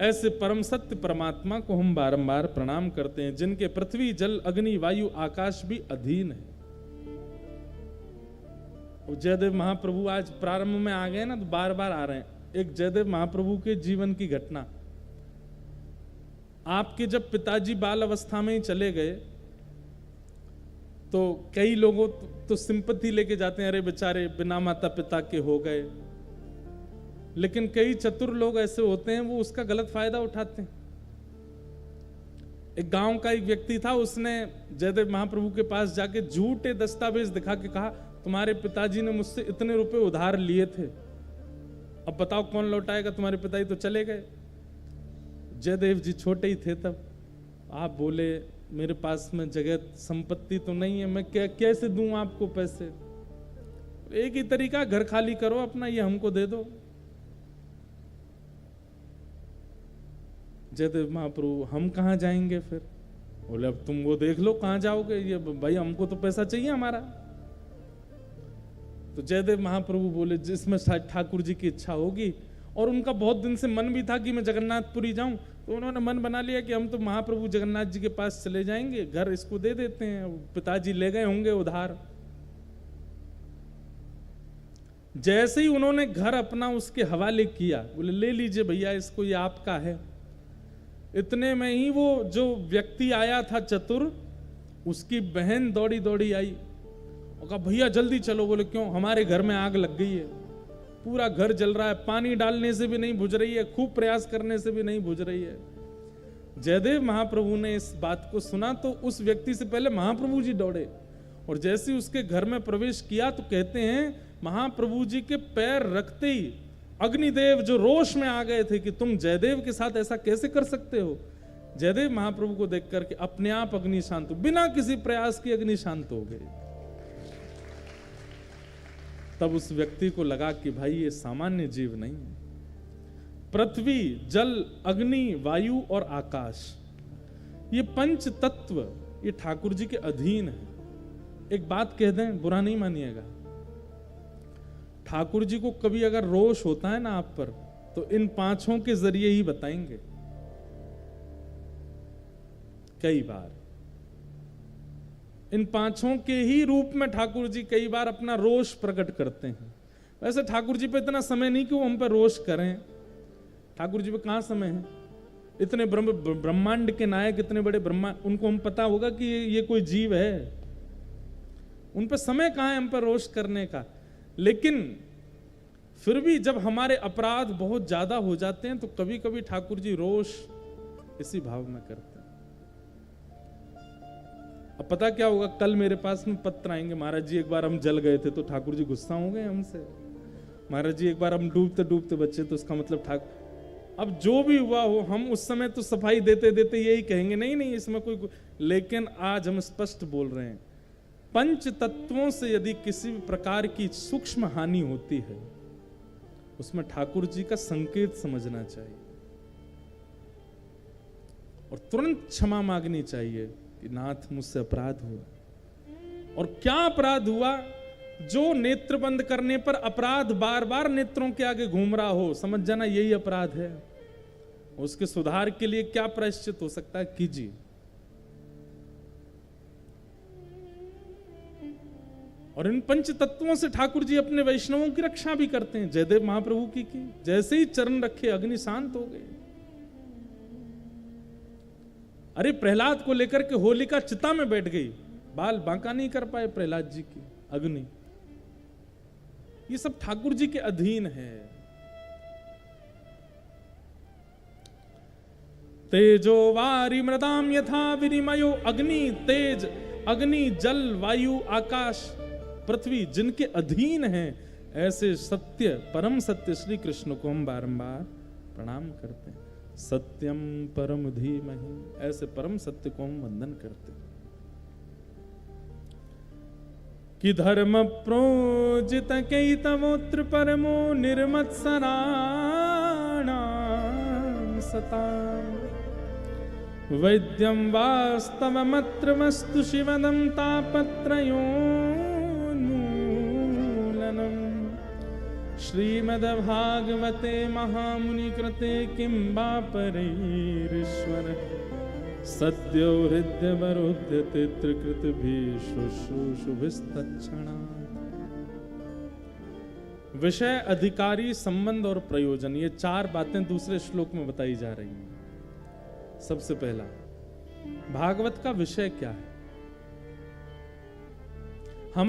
ऐसे परम सत्य परमात्मा को हम बारंबार प्रणाम करते हैं, जिनके पृथ्वी जल अग्नि वायु आकाश भी अधीन है। जयदेव महाप्रभु आज प्रारंभ में आ गए ना, तो बार बार आ रहे हैं। एक जयदेव महाप्रभु के जीवन की घटना, आपके जब पिताजी बाल अवस्था में ही चले गए तो कई लोगों तो सिंपैथी लेके जाते हैं, अरे बेचारे बिना माता पिता के हो गए, लेकिन कई चतुर लोग ऐसे होते हैं, वो उसका गलत फायदा उठाते हैं। एक गांव का एक व्यक्ति था, उसने जयदेव महाप्रभु के पास जाके झूठे दस्तावेज दिखा के कहा, तुम्हारे पिताजी ने मुझसे इतने रुपए उधार लिए थे, अब बताओ कौन लौटाएगा? तुम्हारे पिताजी तो चले गए। जयदेव जी छोटे ही थे तब, आप बोले मेरे पास में जगह संपत्ति तो नहीं है, मैं कैसे दूं आपको पैसे? एक ही तरीका, घर खाली करो अपना, ये हमको दे दो। जयदेव महाप्रभु हम कहाँ जाएंगे फिर? बोले अब तुम वो देख लो कहाँ जाओगे, ये भाई हमको तो पैसा चाहिए हमारा। तो जयदेव महाप्रभु बोले जिसमें शायद ठाकुर जी की इच्छा होगी, और उनका बहुत दिन से मन भी था कि मैं जगन्नाथपुरी जाऊं, तो उन्होंने मन बना लिया कि हम तो महाप्रभु जगन्नाथ जी के पास चले जाएंगे, घर इसको दे देते हैं, पिताजी ले गए होंगे उधार। जैसे ही उन्होंने घर अपना उसके हवाले किया, बोले ले लीजिए भैया इसको, ये आपका है। इतने में ही वो जो व्यक्ति आया था चतुर, उसकी बहन दौड़ी दौड़ी आई और कहा भैया जल्दी चलो। बोले क्यों? हमारे घर में आग लग गई है, पूरा घर जल रहा है, पानी डालने से भी नहीं बुझ रही है, खूब प्रयास करने से भी नहीं बुझ रही है। जयदेव महाप्रभु ने इस बात को सुना तो उस व्यक्ति से पहले महाप्रभु जी दौड़े, और जैसे ही उसके घर में प्रवेश किया तो कहते हैं महाप्रभु जी के पैर रखते ही अग्निदेव जो रोष में आ गए थे कि तुम जयदेव के साथ ऐसा कैसे कर सकते हो। जयदेव महाप्रभु को देख करके अपने आप अग्नि शांत हो, बिना किसी प्रयास की अग्नि शांत हो गई। तब उस व्यक्ति को लगा कि भाई ये सामान्य जीव नहीं है। पृथ्वी, जल, अग्नि, वायु और आकाश, ये पंच तत्व ये ठाकुर जी के अधीन है। एक बात कह दें, बुरा नहीं मानिएगा, ठाकुर जी को कभी अगर रोष होता है ना आप पर, तो इन पांचों के जरिए ही बताएंगे। कई बार इन पांचों के ही रूप में ठाकुर जी कई बार अपना रोष प्रकट करते हैं। वैसे ठाकुर जी पे इतना समय नहीं कि वो हम पर रोष करें, ठाकुर जी पे कहां समय है? इतने ब्रह्मांड के नायक, इतने बड़े ब्रह्मा, उनको हम पता होगा कि ये कोई जीव है, उन पर समय कहां है हम पर रोष करने का। लेकिन फिर भी जब हमारे अपराध बहुत ज्यादा हो जाते हैं तो कभी कभी ठाकुर जी रोष इसी भाव में करते हैं। अब पता क्या होगा, कल मेरे पास में पत्र आएंगे, महाराज जी एक बार हम जल गए थे तो ठाकुर जी गुस्सा हो गए हमसे, महाराज जी एक बार हम डूबते डूबते बचे तो उसका मतलब ठाकुर। अब जो भी हुआ हो, हम उस समय तो सफाई देते देते यही कहेंगे नहीं नहीं इसमें कोई, लेकिन आज हम स्पष्ट बोल रहे हैं, पंच तत्वों से यदि किसी प्रकार की सूक्ष्म हानि होती है उसमें ठाकुर जी का संकेत समझना चाहिए और तुरंत क्षमा मांगनी चाहिए कि नाथ मुझसे अपराध हुआ। और क्या अपराध हुआ? जो नेत्र बंद करने पर अपराध बार बार नेत्रों के आगे घूम रहा हो, समझ जाना यही अपराध है। उसके सुधार के लिए क्या प्रायश्चित हो सकता है, कीजिए। और इन पंच तत्वों से ठाकुर जी अपने वैष्णवों की रक्षा भी करते हैं। जयदेव महाप्रभु की जैसे ही चरण रखे अग्नि शांत हो गए। अरे प्रहलाद को लेकर के होलिका चिता में बैठ गई, बाल बांका नहीं कर पाए प्रहलाद जी की अग्नि। ये सब ठाकुर जी के अधीन है। तेजो वारी मृदाम यथा विनिमयो, अग्नि तेज, अग्नि जल वायु आकाश पृथ्वी जिनके अधीन है, ऐसे सत्य परम सत्य श्री कृष्ण को हम बारंबार प्रणाम करते हैं। सत्यम परम धीमहि, ऐसे परम सत्य को हम वंदन करते हैं। कि धर्म प्रोजित कैतवोत्र परमो निर्मत्सराणां सताम्, वैद्यं वास्तवमत्र वस्तु शिवदं तापत्रयोन्मूलनम्। श्रीमद्भागवते महामुनिकृते किं वा परैरीश्वर, सद्यो हृद्यवरुध्यते त्रिकृतभिः शुश्रूषुभिस्तत्क्षणात्। विषय, अधिकारी, संबंध और प्रयोजन, ये चार बातें दूसरे श्लोक में बताई जा रही हैं। सबसे पहला, भागवत का विषय क्या है?